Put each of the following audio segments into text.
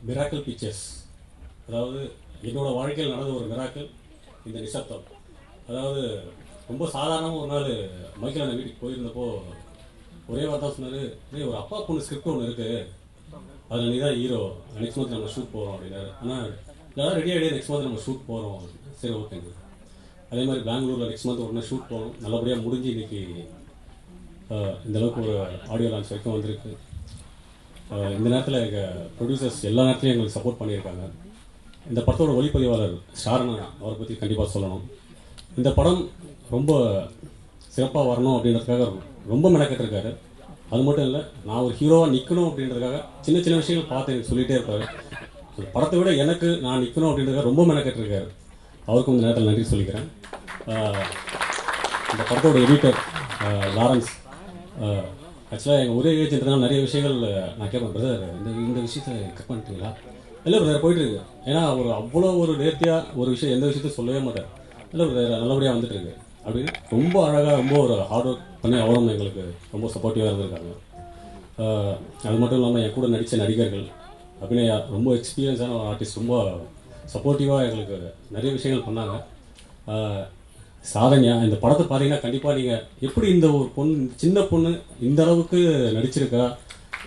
Miracle pictures, அதாவது என்னோடய வாழ்க்கையில் நடந்த ஒரு மிராக்கிள் இந்த நிசப்தம். அதாவது ரொம்ப சாதாரணமாக ஒரு நாள் மைக்கேல் அண்ணன் வீட்டுக்கு போயிருந்தப்போ ஒரே வார்த்தை தான் சொன்னார், ஒரு அப்பா பொண்ணு ஸ்கிரிப்ட் ஒன்று இருக்குது, அதில் நீ தான் ஹீரோ, நெக்ஸ்ட் மந்த் நம்ம ஷூட் போகிறோம் அப்படின்னாரு. ஆனால் எல்லாம் ரெடி ஆகிடுது, நெக்ஸ்ட் மந்த் நம்ம ஷூட் போகிறோம். சரி, ஓகேங்க. அதே மாதிரி பெங்களூரில் நெக்ஸ்ட் மந்த் உடனே ஷூட் போகணும், நல்லபடியாக முடிஞ்சு இன்றைக்கி இந்தளவுக்கு ஒரு ஆடியோ லான்ச் வரைக்கும் வந்திருக்கு. இந்த நேரத்தில் எங்கள் ப்ரொடியூசர்ஸ் எல்லா நேரத்துலையும் எங்களுக்கு சப்போர்ட் பண்ணியிருக்காங்க. இந்த படத்தோட ஒளிப்பதிவாளர் ஷாரணா, அவரை பற்றி கண்டிப்பாக சொல்லணும். இந்த படம் ரொம்ப சிறப்பாக வரணும் அப்படின்றதுக்காக ரொம்ப மெனக்கெட்டிருக்காரு. அது மட்டும் இல்லை, நான் ஒரு ஹீரோவாக நிற்கணும் அப்படின்றதுக்காக சின்ன சின்ன விஷயங்கள் பார்த்து எனக்கு சொல்லிகிட்டே இருப்பார். அந்த படத்தை விட எனக்கு நான் நிற்கணும் அப்படின்றதுக்காக ரொம்ப மெனக்கெட்டிருக்காரு. அவருக்கும் இந்த நேரத்தில் நன்றி சொல்லிக்கிறேன். இந்த படத்தோட எடிட்டர் லாரன்ஸ், ஆக்சுவலாக எங்கள் ஒரே ஏஜென்ட்னால நிறைய விஷயங்கள் நான் கேட்பேன், பிரதர் இந்த விஷயத்தை கட் பண்ணிட்டீங்களா? இல்லை பிரதர், போயிட்டுருக்கு. ஏன்னா அவர் அவ்வளோ ஒரு நேர்த்தியாக ஒரு விஷயம் எந்த விஷயத்தையும் சொல்லவே மாட்டார். இல்லை பிரதர், நல்லபடியாக வந்துட்டுருக்கு அப்படின்னு ரொம்ப அழகாக ரொம்ப ஒரு ஹார்ட் ஒர்க் பண்ணி அவரும் எங்களுக்கு ரொம்ப சப்போர்ட்டிவாக இருந்திருக்காங்க. அது மட்டும் இல்லாமல் என் கூட நடித்த நடிகர்கள், அபிநயா ரொம்ப எக்ஸ்பீரியன்ஸான ஒரு ஆர்டிஸ்ட், ரொம்ப சப்போர்ட்டிவாக எங்களுக்கு நிறைய விஷயங்கள் பண்ணாங்க. சாதனையா இந்த படத்தை பார்த்தீங்கன்னா கண்டிப்பாக நீங்கள் எப்படி இந்த ஒரு பொண்ணு, சின்ன பொண்ணு இந்த அளவுக்கு நடிச்சிருக்கா,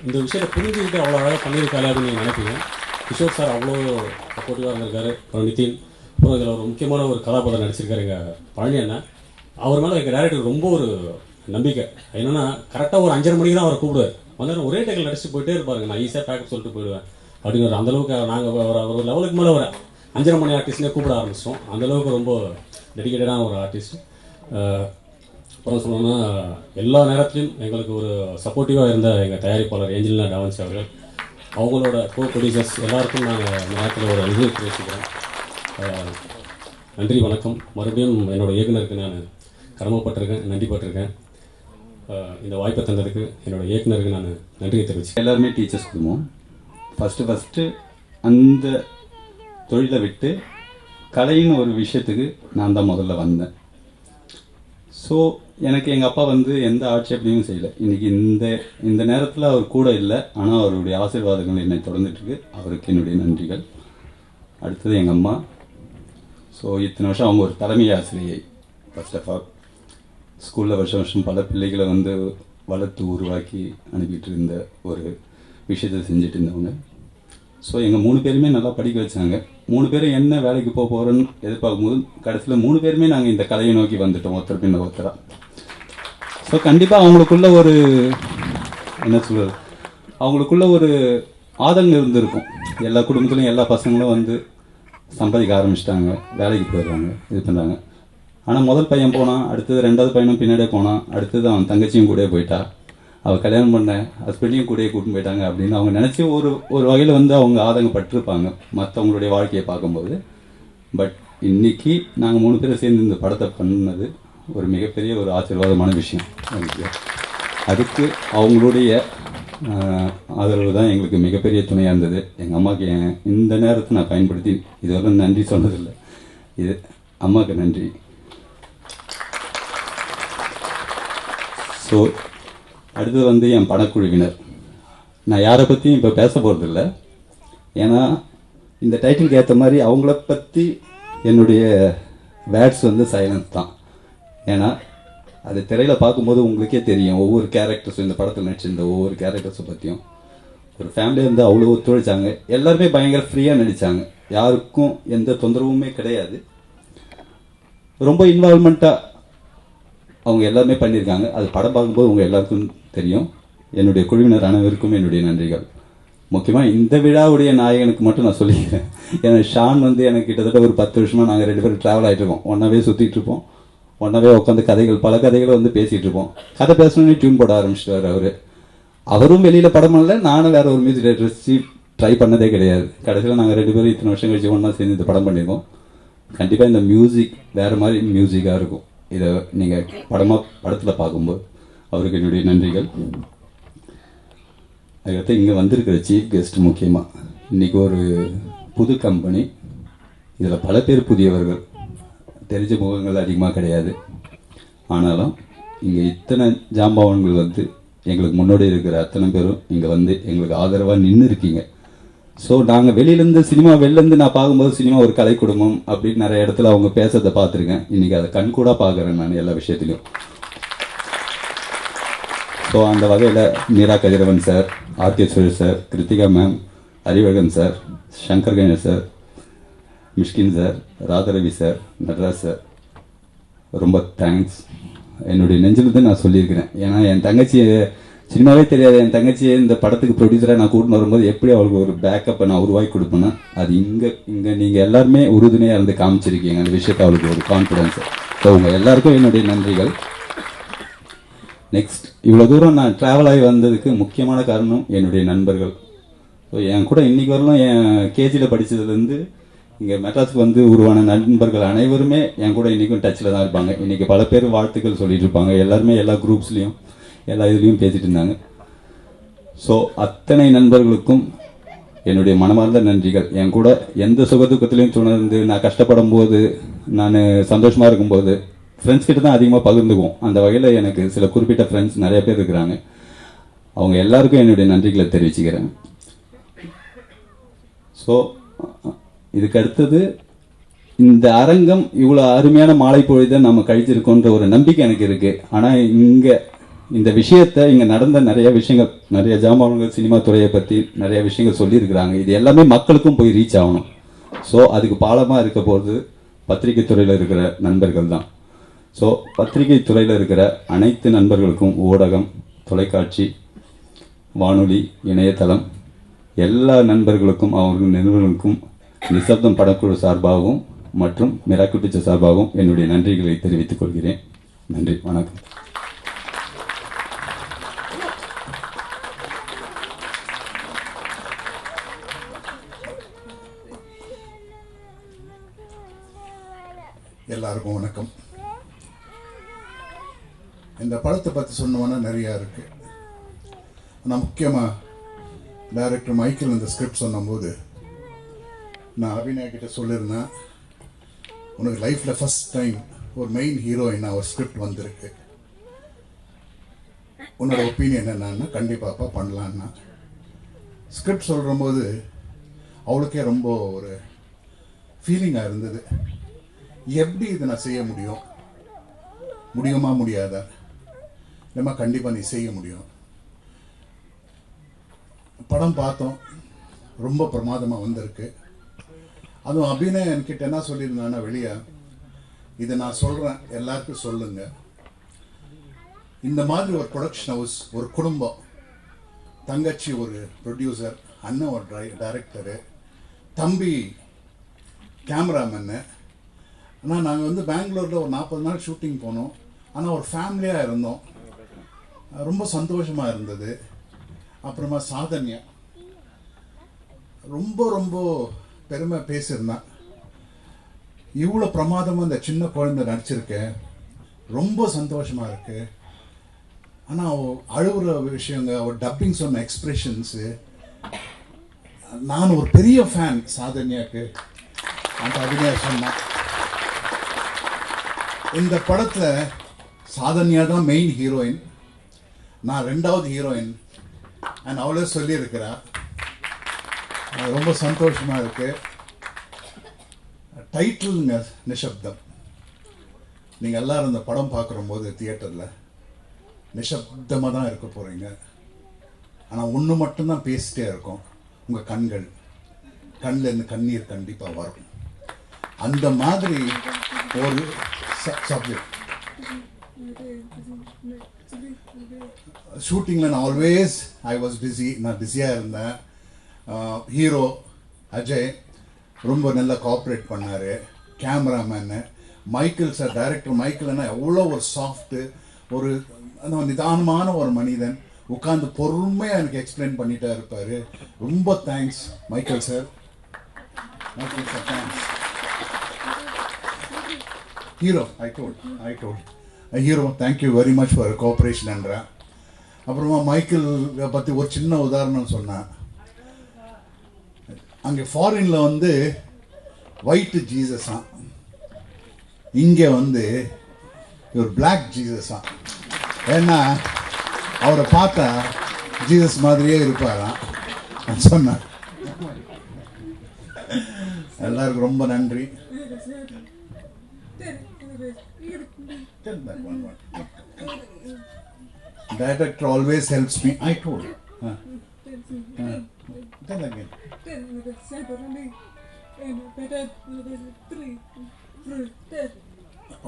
இந்த விஷயத்தை புரிஞ்சுக்கிட்டு அவ்வளோ அழகாக பண்ணியிருக்காளே அப்படின்னு நீங்கள் நினைப்பீங்க. கிஷோர் சார் அவ்வளோ சப்போர்ட்டிவாக இருந்திருக்காரு. அப்புறம் நிதின், அப்புறம் இதில் ஒரு முக்கியமான ஒரு கதாபாத்திரம் நடிச்சிருக்காரு எங்கள் பழனி அண்ணன். அவர் மேலே எங்கள் டேரக்டர் ரொம்ப ஒரு நம்பிக்கை. என்னென்னா கரெக்டாக ஒரு 5:30 மணிக்கு தான் அவரை கூப்பிடுவார். வந்து ஒரே டைமில் நடிச்சுட்டு போயிட்டே இருப்பாருங்க, நான் ஈஸியாக பேக்கப் சொல்லிட்டு போயிடுவேன் அப்படின்னு. அந்தளவுக்கு நாங்கள் ஒரு லெவலுக்கு மேலே ஒரு 5:30 மணி ஆர்டிஸ்ட்னே கூப்பிட ஆரம்பிச்சிட்டோம். அந்தளவுக்கு ரொம்ப டெடிக்கேட்டடான ஒரு ஆர்டிஸ்ட். அப்புறம் சொல்லணும்னா எல்லா நேரத்துலையும் எங்களுக்கு ஒரு சப்போர்ட்டிவாக இருந்த எங்கள் தயாரிப்பாளர் ஏஞ்சலினா டாவன்ஸ் அவர்கள், அவங்களோட கோ ப்ரொடியூசர்ஸ் எல்லாருக்கும் நாங்கள் இந்த நேரத்தில் ஒரு இது பேசிக்கிறோம். நன்றி, வணக்கம். மறுபடியும் என்னோடய இயக்குனருக்கு நான் கடமைப்பட்டிருக்கேன், நன்றிப்பட்டிருக்கேன். இந்த வாய்ப்பை தந்ததுக்கு என்னோடய இயக்குனருக்கு நான் நன்றியை தெரிவிச்சேன். எல்லாருமே டீச்சர்ஸ் குடும்பம். ஃபஸ்ட்டு அந்த தொழிலை விட்டு கலைன்னு ஒரு விஷயத்துக்கு நான் தான் முதல்ல வந்தேன். ஸோ எனக்கு எங்கள் அப்பா வந்து எந்த ஆட்சேபனையும் செய்யலை. இன்றைக்கி இந்த நேரத்தில் அவர் கூட இல்லை, ஆனால் அவருடைய ஆசீர்வாதங்கள் என்னை தொடர்ந்துட்டுருக்கு. அவருக்கு என்னுடைய நன்றிகள். அடுத்தது எங்கள் அம்மா. ஸோ இத்தனை வருஷம் அவங்க ஒரு தலைமை ஆசிரியை. ஃபர்ஸ்ட் ஆஃப் ஆல் ஸ்கூலில் வருஷம் பல பிள்ளைகளை வந்து வளர்த்து உருவாக்கி அனுப்பிட்டு இருந்த ஒரு விஷயத்தை செஞ்சுட்டு இருந்தவங்க. ஸோ எங்கள் 3 பேருமே நல்லா படிக்க வச்சாங்க. 3 பேரும் என்ன வேலைக்கு போக போகிறோன்னு எதிர்பார்க்கும்போது கடைசியில் 3 பேருமே நாங்கள் இந்த கலையை நோக்கி வந்துட்டோம், ஒருத்தர் பின்ன ஒருத்தராக. ஸோ கண்டிப்பாக அவங்களுக்குள்ள ஒரு என்ன சொல்கிறது, அவங்களுக்குள்ள ஒரு ஆதங்கம் இருந்திருக்கும். எல்லா குடும்பத்துலையும் எல்லா பசங்களும் வந்து சம்பாதிக்க ஆரம்பிச்சிட்டாங்க, வேலைக்கு போயிடுறாங்க, இது பண்ணுறாங்க. ஆனால் முதல் பையன் போனான், அடுத்தது 2வது பையனும் பின்னாடியே போனான், அடுத்தது அவன் தங்கச்சியும் கூட போயிட்டா, அவள் கல்யாணம் பண்ண ஹஸ்பண்டையும் கூடயே கூட்டின்னு போயிட்டாங்க அப்படின்னு அவங்க நினச்சி ஒரு வகையில் வந்து அவங்க ஆதங்கப்பட்டிருப்பாங்க மற்றவங்களுடைய வாழ்க்கையை பார்க்கும்போது. பட் இன்னைக்கு நாங்கள் 3 பேரை சேர்ந்து இந்த படத்தை பண்ணது ஒரு மிகப்பெரிய ஒரு ஆசீர்வாதமான விஷயம் எனக்கு. அதுக்கு அவங்களுடைய ஆதரவு தான் எங்களுக்கு மிகப்பெரிய துணையாக இருந்தது. எங்கள் அம்மாவுக்கு இந்த நேரத்தை நான் பயன்படுத்தி இதுவரை நன்றி சொன்னதில்லை. இது அம்மாவுக்கு நன்றி. ஸோ அடுத்தது வந்து என் படக்குழுவினர். நான் யாரை பற்றியும் இப்போ பேச போகிறதில்ல, ஏன்னா இந்த டைட்டிலுக்கு ஏற்ற மாதிரி அவங்கள பற்றி என்னுடைய வேர்ட்ஸ் வந்து சைலன்ஸ் தான். ஏன்னா அது திரையில் பார்க்கும்போது உங்களுக்கே தெரியும், ஒவ்வொரு கேரக்டர்ஸும் இந்த படத்தில் நடிச்சிருந்த ஒவ்வொரு கேரக்டர்ஸை பற்றியும் ஒரு ஃபேமிலியாக இருந்து அவ்வளோ ஒத்துழைச்சாங்க. எல்லாருமே பயங்கர ஃப்ரீயாக நடித்தாங்க, யாருக்கும் எந்த தொந்தரவுமே கிடையாது. ரொம்ப இன்வால்மெண்ட்டாக அவங்க எல்லாருமே பண்ணியிருக்காங்க. அது படம் பார்க்கும்போது உங்கள் எல்லாருக்கும் தெரியும். என்னுடைய குழுவினர் அனைவருக்கும் என்னுடைய நன்றிகள். முக்கியமாக இந்த விழாவுடைய நாயகனுக்கு மட்டும் நான் சொல்லிக்கிறேன். ஏன்னா ஷான் வந்து எனக்கு கிட்டத்தட்ட ஒரு 10 வருஷமாக நாங்கள் 2 பேரும் ட்ராவல் ஆகிட்டு இருக்கோம், ஒன்றாவே சுற்றிட்டு இருப்போம், ஒன்றாவே உட்காந்து பல கதைகளை வந்து பேசிகிட்டு இருப்போம். கதை பேசணுன்னே டியூன் போட ஆரம்பிச்சிட்டார் அவரும் வெளியில் படம் பண்ணல, நானும் வேறு ஒரு மியூசிக் டைரக்டர் ட்ரை பண்ணதே கிடையாது. கடைசியில் நாங்கள் 2 பேரும் இத்தனை வருஷம் கழிச்சு ஒன்றா சேர்ந்து இந்த படம் பண்ணியிருக்கோம். கண்டிப்பாக இந்த மியூசிக் வேறு மாதிரி மியூசிக்காக இருக்கும். இதை நீங்கள் படத்தில் பார்க்கும்போது அவருக்கு என்னுடைய நன்றிகள். அதுக்கடுத்து இங்கே வந்திருக்கிற சீஃப் கெஸ்ட், முக்கியமாக இன்றைக்கி ஒரு புது கம்பெனி, இதில் பல பேர் புதியவர்கள், தெரிஞ்ச முகங்கள் அதிகமாக கிடையாது. ஆனாலும் இங்கே இத்தனை ஜாம்பவான்கள் வந்து எங்களுக்கு முன்னாடி இருக்கிற அத்தனை பேரும் இங்கே வந்து எங்களுக்கு ஆதரவாக நின்று இருக்கீங்க. ஸோ நாங்கள் வெளிலேருந்து நான் பார்க்கும்போது சினிமா ஒரு கலை குடும்பம் அப்படின்னு நிறைய இடத்துல அவங்க பேசுறதை பார்த்துருக்கேன். இன்றைக்கி அதை கண்கூடாக பார்க்குறேன் நான் எல்லா விஷயத்துலையும். ஸோ அந்த வகையில் Meera Kathiravan sir, RK Suresh sir, Krithika ma'am, Arivazhagan sir, Shankar Ganesh sir, Mysskin sir, Radharavi sir, Nataraj sir, ரொம்ப தேங்க்ஸ். என்னுடைய நெஞ்சிலிருந்து நான் சொல்லியிருக்கிறேன். ஏன்னா என் தங்கச்சியை சினிமாவே தெரியாது, என் தங்கச்சியை இந்த படத்துக்கு ப்ரொடியூசராக நான் கூட்டின்னு வரும்போது எப்படி அவளுக்கு ஒரு பேக்கப்பை நான் உருவாக்கி கொடுப்பேன்னா அது இங்கே நீங்கள் எல்லாருமே உறுதுணையாக இருந்து காமிச்சிருக்கீங்க அந்த விஷயத்தை, அவளுக்கு ஒரு கான்ஃபிடென்ஸ். ஸோ உங்கள் எல்லாருக்கும் என்னுடைய நன்றிகள். நெக்ஸ்ட், இவ்வளோ தூரம் நான் ட்ராவல் ஆகி வந்ததுக்கு முக்கியமான காரணம் என்னுடைய நண்பர்கள். ஸோ என் கூட இன்றைக்கி வரலாம் என் கேஜியில் படித்ததுலேருந்து இங்கே மெட்ராஸுக்கு வந்து உருவான நண்பர்கள் அனைவருமே என் கூட இன்றைக்கும் டச்சில் தான் இருப்பாங்க. இன்றைக்கி பல பேர் வாழ்த்துக்கள் சொல்லிட்டு இருப்பாங்க. எல்லாருமே எல்லா குரூப்ஸ்லேயும் எல்லா இதுலேயும் பேசிகிட்டு இருந்தாங்க. ஸோ அத்தனை நண்பர்களுக்கும் என்னுடைய மனமார்ந்த நன்றிகள். என் கூட எந்த சுகதுக்கத்திலையும் துணர்ந்து நான் கஷ்டப்படும் போது, நான் சந்தோஷமாக இருக்கும்போது ஃப்ரெண்ட்ஸ் கிட்ட தான் அதிகமாக பகிர்ந்துக்குவோம். அந்த வகையில் எனக்கு சில குறிப்பிட்ட ஃப்ரெண்ட்ஸ் நிறைய பேர் இருக்கிறாங்க. அவங்க எல்லாருக்கும் என்னுடைய நன்றிகளை தெரிவிச்சுக்கிறேன். ஸோ இதுக்கு அடுத்தது இந்த அரங்கம் இவ்வளோ அருமையான மாலை பொழுதை நம்ம கழிச்சிருக்கோன்ற ஒரு நம்பிக்கை எனக்கு இருக்குது. ஆனால் இங்கே இந்த விஷயத்தை இங்கே நடந்த நிறைய விஷயங்கள், நிறைய ஜாமான்கள், சினிமா துறையை பற்றி நிறைய விஷயங்கள் சொல்லியிருக்கிறாங்க. இது எல்லாமே மக்களுக்கும் போய் ரீச் ஆகணும். ஸோ அதுக்கு பாலமாக இருக்க போகிறது பத்திரிகை துறையில் இருக்கிற நண்பர்கள் தான். ஸோ பத்திரிகை துறையில் இருக்கிற அனைத்து நண்பர்களுக்கும், ஊடகம், தொலைக்காட்சி, வானொலி, இணையதளம், எல்லா நண்பர்களுக்கும், அவர்கள் நிறுவனங்களுக்கும் நிசப்தம் படக்குழு சார்பாகவும் மற்றும் மிராக்கிள் பிக்சர் சார்பாகவும் என்னுடைய நன்றிகளை தெரிவித்துக் கொள்கிறேன். நன்றி, வணக்கம். எல்லாருக்கும் வணக்கம். இந்த படத்தை பற்றி சொன்னோன்னா நிறையா இருக்குது. ஆனால் முக்கியமாக டைரக்டர் மைக்கேல் இந்த ஸ்கிரிப்ட் சொன்னபோது நான் அபிநயா கிட்ட சொல்லியிருந்தேன், உனக்கு லைஃப்பில் ஃபஸ்ட் டைம் ஒரு மெயின் ஹீரோயினாக ஒரு ஸ்கிரிப்ட் வந்திருக்கு, உன்னோட ஒப்பீனியன் என்னன்னா கண்டிப்பாப்பா பண்ணலான்னா. ஸ்கிரிப்ட் சொல்கிறபோது அவளுக்கே ரொம்ப ஒரு ஃபீலிங்காக இருந்தது. எப்படி இதை நான் செய்ய முடியுமா முடியாதா? இல்லைம்மா கண்டிப்பாக நீ செய்ய முடியும். படம் பார்த்தோம், ரொம்ப பிரமாதமாக வந்திருக்கு. அதுவும் அபிநயம் என்கிட்ட என்ன சொல்லியிருந்தான்னா, வெளியே இதை நான் சொல்கிறேன் எல்லாருக்கும் சொல்லுங்க, இந்த மாதிரி ஒரு ப்ரொடக்ஷன் ஹவுஸ், ஒரு குடும்பம், தங்கச்சி ஒரு ப்ரொடியூசர், அண்ணன் ஒரு டைரக்டரு, தம்பி கேமராமேனு. ஆனால் நாங்கள் வந்து பெங்களூரில் ஒரு 40 நாள் ஷூட்டிங் போனோம். ஆனால் ஒரு ஃபேமிலியாக இருந்தோம், ரொம்ப சந்தோஷமாக இருந்தது. அப்புறமா சாதன்யா ரொம்ப ரொம்ப பெருமை பேசியிருந்தான். இவ்வளோ பிரமாதமாக இந்த சின்ன குழந்தை நடிச்சிருக்கேன், ரொம்ப சந்தோஷமாக இருக்குது. ஆனால் அவள் அழுகுற விஷயங்க, அவள் டப்பிங் சொன்ன எக்ஸ்பிரஷன்ஸு, நான் ஒரு பெரிய ஃபேன் சாதன்யாவுக்கு அந்த அபிநயா சொன்னான். இந்த படத்தில் சாதன்யா தான் மெயின் ஹீரோயின், நான் 2வது ஹீரோயின். அண்ட் அவளே சொல்லியிருக்கிறா. ரொம்ப சந்தோஷமாக இருக்குது. டைட்டிலுங்க நிசப்தம். நீங்கள் எல்லோரும் இந்த படம் பார்க்குறம்போது தியேட்டரில் நிசப்தமாக தான் இருக்க போகிறீங்க. ஆனால் ஒன்று மட்டும்தான் பேசிட்டே இருக்கும், உங்கள் கண்ணிலேருந்து கண்ணீர் கண்டிப்பாக வரும். அந்த மாதிரி ஒரு சப்ஜெக்ட். ஷூட்டிங்கில் நான் ஆல்வேஸ் ஐ வாஸ் பிஸி, நான் பிஸியாக இருந்தேன். ஹீரோ அஜய் ரொம்ப நல்லா கோஆப்ரேட் பண்ணார். கேமராமேனு மைக்கேல் சார், டைரக்டர் மைக்கேல்னா எவ்வளோ ஒரு சாஃப்ட்டு, ஒரு நிதானமான ஒரு மனிதன், உட்காந்து பொறுமையாக எனக்கு எக்ஸ்பிளைன் பண்ணிகிட்டே இருப்பார். ரொம்ப thanks Michael sir. Thanks hero. I told hero thank you very much for கோஆப்ரேஷன்ன்றேன். அப்புறமா மைக்கேல் பற்றி ஒரு சின்ன உதாரணம் சொன்னேன். அங்கே ஃபாரினில் வந்து ஒயிட் ஜீசஸா, இங்கே வந்து ஒரு பிளாக் ஜீசஸா. ஏன்னா அவரை பார்த்தா ஜீசஸ் மாதிரியே இருப்பாராம் சொன்னேன். எல்லாருக்கும் ரொம்ப நன்றி. Director always helps me. I told you. Tell again.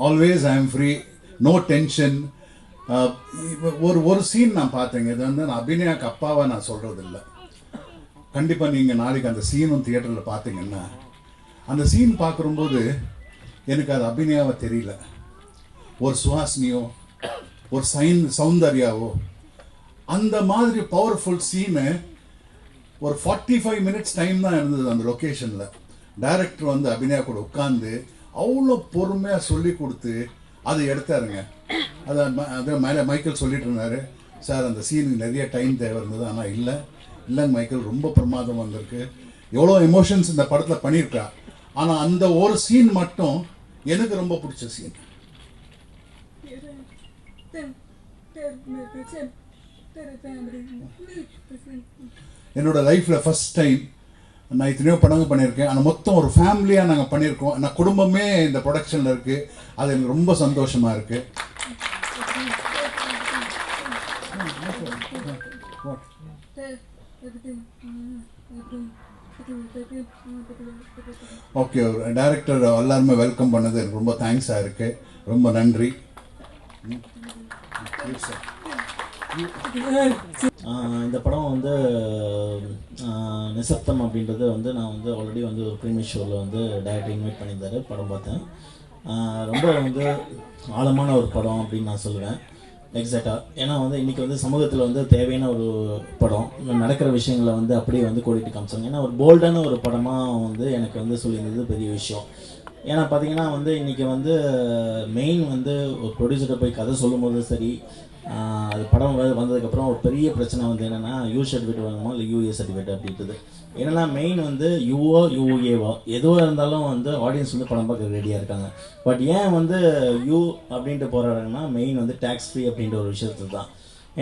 Always I am free. No tension. ஒரு சீன் நான் பார்த்தேங்க. இது வந்து நான் அபிநயாக்கு அப்பாவை நான் சொல்றது இல்லை. கண்டிப்பாக நீங்கள் நாளைக்கு அந்த சீனும் தியேட்டரில் பார்த்தீங்கன்னா அந்த சீன் பார்க்கும்போது எனக்கு அது அபிநயாவை தெரியல. ஒரு சுஹாசினியோ ஒரு சௌந்தர்யாவோ அந்த மாதிரி பவர்ஃபுல் சீனு ஒரு 45 மினிட்ஸ் டைம் தான் இருந்தது அந்த லொக்கேஷனில். டைரக்டர் வந்து அபிநயா கூட உட்காந்து அவ்வளோ பொறுமையாக சொல்லி கொடுத்து அதை எடுத்தாருங்க. அதை மைக்கேல் சொல்லிட்டு இருந்தாரு, சார் அந்த சீனுக்கு நிறைய டைம் தேவை இருந்தது, ஆனால் இல்லைங்க மைக்கேல், ரொம்ப பிரமாதம் வந்திருக்கு. எவ்வளோ எமோஷன்ஸ் இந்த படத்தில் பண்ணியிருக்கா. ஆனால் அந்த ஒரு சீன் மட்டும் எனக்கு ரொம்ப பிடிச்ச சீன். என்னோட லைஃப்பில் ஃபர்ஸ்ட் டைம் நான் இத்தனையோ படங்கள் பண்ணியிருக்கேன், ஆனால் மொத்தம் ஒரு ஃபேமிலியாக நாங்கள் பண்ணியிருக்கோம். நான் குடும்பமே இந்த ப்ரொடக்ஷனில் இருக்குது. அது எனக்கு ரொம்ப சந்தோஷமாக இருக்குது. ஓகே, டைரக்டர் எல்லாருமே வெல்கம் பண்ணது எனக்கு ரொம்ப தேங்க்ஸாக இருக்குது. ரொம்ப நன்றி. இந்த படம் வந்து நிசப்தம் அப்படின்றது வந்து நான் வந்து ஆல்ரெடி வந்து ஒரு ப்ரீமியர் ஷோவில் வந்து டைரக்டர் இன்வைட் பண்ணியிருந்தாரு. படம் பார்த்தேன். ரொம்ப வந்து ஆழமான ஒரு படம் அப்படின்னு நான் சொல்லுவேன் எக்ஸாக்டாக. ஏன்னா வந்து இன்றைக்கி வந்து சமூகத்தில் வந்து தேவையான ஒரு படம், நடக்கிற விஷயங்களை வந்து அப்படியே வந்து கோடிட்டு காமிச்சாங்க. ஏன்னா ஒரு போல்டான ஒரு படமாக வந்து எனக்கு வந்து சொல்லியிருந்தது பெரிய விஷயம். ஏன்னா பார்த்தீங்கன்னா வந்து இன்றைக்கி வந்து மெயின் வந்து ஒரு ப்ரொடியூசர்கிட்ட போய் கதை சொல்லும்போது சரி, அது படம் வந்ததுக்கப்புறம் ஒரு பெரிய பிரச்சனை வந்து என்னென்னா யூ சர்டிஃபிகேட் வாங்குமா இல்லை யூஏ சர்டிஃபிகேட் அப்படின்றது. ஏன்னா மெயின் வந்து யூஓ யூஏவோ எதுவாக இருந்தாலும் வந்து ஆடியன்ஸ் வந்து படம் பார்க்க ரெடியாக இருக்காங்க. பட் ஏன் வந்து யூ அப்படின்ட்டு போகிறாங்கன்னா மெயின் வந்து டேக்ஸ் ஃப்ரீ அப்படின்ற ஒரு விஷயத்துல தான்.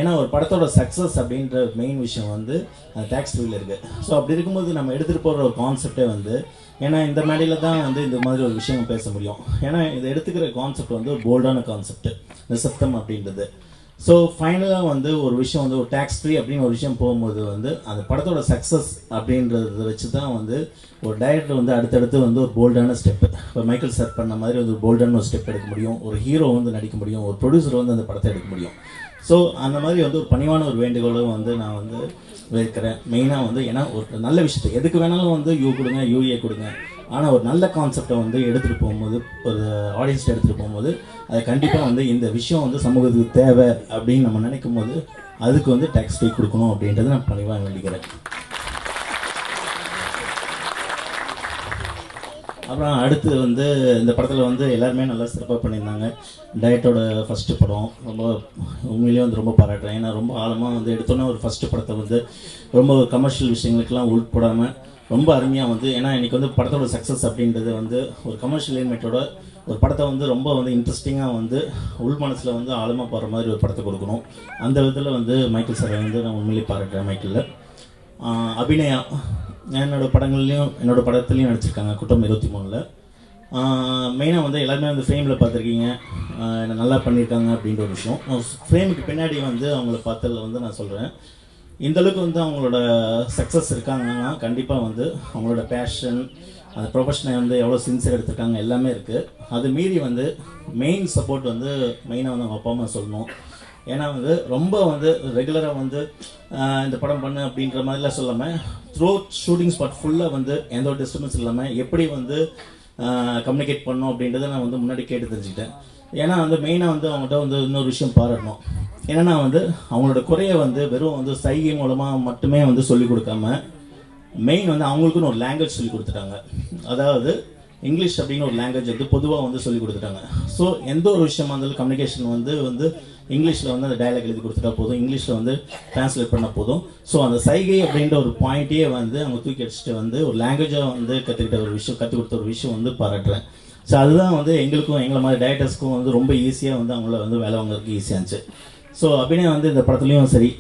ஏன்னா ஒரு படத்தோட சக்ஸஸ் அப்படின்ற மெயின் விஷயம் வந்து அந்த டேக்ஸ் ஃப்ரீயில் இருக்குது. ஸோ அப்படி இருக்கும்போது நம்ம எடுத்துகிட்டு போகிற ஒரு கான்செப்டே வந்து, ஏன்னா இந்த மேடையில் தான் வந்து இந்த மாதிரி ஒரு விஷயம் பேச முடியும். ஏன்னா இதை எடுத்துக்கிற கான்செப்ட் வந்து ஒரு போல்டான கான்செப்ட் நிசப்தம் அப்படின்றது. ஸோ ஃபைனலாக வந்து ஒரு விஷயம் வந்து ஒரு டேக்ஸ் ஃப்ரீ அப்படின்னு ஒரு விஷயம் போகும்போது வந்து அந்த படத்தோட சக்ஸஸ் அப்படின்றத வச்சு தான் வந்து ஒரு டைரக்டர் வந்து அடுத்தடுத்து வந்து ஒரு போல்டான ஸ்டெப்பு, இப்போ மைக்கேல் சார் பண்ண மாதிரி வந்து ஒரு போல்டான ஒரு ஸ்டெப் எடுக்க முடியும், ஒரு ஹீரோ வந்து நடிக்க முடியும், ஒரு ப்ரொடியூசர் வந்து அந்த படத்தை எடுக்க முடியும். ஸோ அந்த மாதிரி வந்து ஒரு பணிவான ஒரு வேண்டுகோளும் வந்து நான் வந்து வைக்கிறேன். மெயினாக வந்து ஏன்னா ஒரு நல்ல விஷயத்தை எதுக்கு வேணாலும் வந்து யூ கொடுங்க யூஏ கொடுங்க, ஆனால் ஒரு நல்ல கான்செப்டை வந்து எடுத்துகிட்டு போகும்போது, ஒரு ஆடியன்ஸ் எடுத்துகிட்டு போகும்போது அது கண்டிப்பாக வந்து இந்த விஷயம் வந்து சமூகத்துக்கு தேவை அப்படின்னு நம்ம நினைக்கும் போது அதுக்கு வந்து டேக்ஸ் ஃப்ரீ கொடுக்கணும் அப்படின்றத நான் பணிவாக வேண்டிக்கிறேன். அப்புறம் அடுத்து வந்து இந்த படத்தில் வந்து எல்லாருமே நல்லா சிறப்பாக பண்ணியிருந்தாங்க. டைரக்டரோட ஃபஸ்ட்டு படம் ரொம்ப உண்மையிலேயே வந்து ரொம்ப பாராட்டுறேன். ஏன்னா ரொம்ப ஆழமாக வந்து எடுத்தோன்னே ஒரு ஃபஸ்ட்டு படத்தை வந்து ரொம்ப கமர்ஷியல் விஷயங்களுக்கெல்லாம் உட்படாமல் ரொம்ப அருமையாக வந்து, ஏன்னா இன்றைக்கி வந்து படத்தோட சக்ஸஸ் அப்படின்றது வந்து ஒரு கமர்ஷியல் எலிமெண்ட்டோட ஒரு படத்தை வந்து ரொம்ப வந்து இன்ட்ரெஸ்டிங்காக வந்து உள் மனசில் வந்து ஆழமாக போகிற மாதிரி ஒரு படத்தை கொடுக்கணும். அந்த விதத்தில் வந்து மைக்கேல் சாரை வந்து நான் உண்மையிலேயே பாராட்டுறேன். மைக்கேலில் அபிநயா என்னோடய படத்துலையும் நடிச்சிருக்காங்க. குற்றம் 23ல் மெயினாக வந்து எல்லாருமே வந்து ஃப்ரேமில் பார்த்துருக்கீங்க, என்ன நல்லா பண்ணியிருக்காங்க அப்படின்ற ஒரு விஷயம். ஃப்ரேமுக்கு பின்னாடி வந்து அவங்கள பார்த்ததில் வந்து நான் சொல்கிறேன், இந்தளவுக்கு வந்து அவங்களோட சக்ஸஸ் இருக்காங்கன்னா கண்டிப்பாக வந்து அவங்களோட பேஷன், அந்த ப்ரொஃபஷனை வந்து எவ்வளோ சின்சியர் எடுத்திருக்காங்க எல்லாமே இருக்குது. அது மீறி வந்து மெயின் சப்போர்ட் வந்து மெயினாக வந்து அவங்க அப்பா அம்மா சொல்லணும். ஏன்னா வந்து ரொம்ப வந்து ரெகுலராக வந்து இந்த படம் பண்ணு அப்படின்ற மாதிரிலாம் சொல்லாமல் த்ரூ ஷூட்டிங் ஸ்பாட் ஃபுல்லாக வந்து எந்த ஒரு டிஸ்டர்பன்ஸ் இல்லாமல் எப்படி வந்து கம்யூனிகேட் பண்ணணும் அப்படின்றத நான் வந்து முன்னாடி கேட்டு தெரிஞ்சுக்கிட்டேன். ஏன்னா வந்து மெயினாக வந்து அவங்கள்ட்ட வந்து இன்னொரு விஷயம் பாராட்டணும். ஏன்னா வந்து அவங்களோட குறையை வந்து வெறும் வந்து சைகை மூலமாக மட்டுமே வந்து சொல்லிக் கொடுக்காம மெயின் வந்து அவங்களுக்குன்னு ஒரு லாங்குவேஜ் சொல்லி கொடுத்துட்டாங்க. அதாவது இங்கிலீஷ் அப்படின்னு ஒரு லாங்குவேஜ் வந்து பொதுவாக வந்து சொல்லி கொடுத்துட்டாங்க. ஸோ எந்த ஒரு விஷயமா இருந்தாலும் கம்யூனிகேஷன் வந்து இங்கிலீஷில் வந்து அந்த டயலாக் எழுதி கொடுத்துட்டா போதும், இங்கிலீஷில் வந்து டிரான்ஸ்லேட் பண்ணால் போதும். ஸோ அந்த சைகை அப்படின்ற ஒரு பாயிண்ட்டையே வந்து அவங்க தூக்கி அடிச்சுட்டு வந்து ஒரு லாங்குவேஜாக வந்து கற்றுக்கிட்ட ஒரு விஷயம், கற்றுக் கொடுத்த ஒரு விஷயம் வந்து பாராட்டுறேன். ஸோ அதுதான் வந்து எங்களுக்கும் எங்களை மாதிரி டைரக்டர்ஸ்க்கும் வந்து ரொம்ப ஈஸியாக வந்து அவங்கள வந்து வேலை வாங்குறதுக்கு ஈஸியாக இருந்துச்சு. ஸோ அப்படின்னே வந்து இந்த படத்துலையும் சரி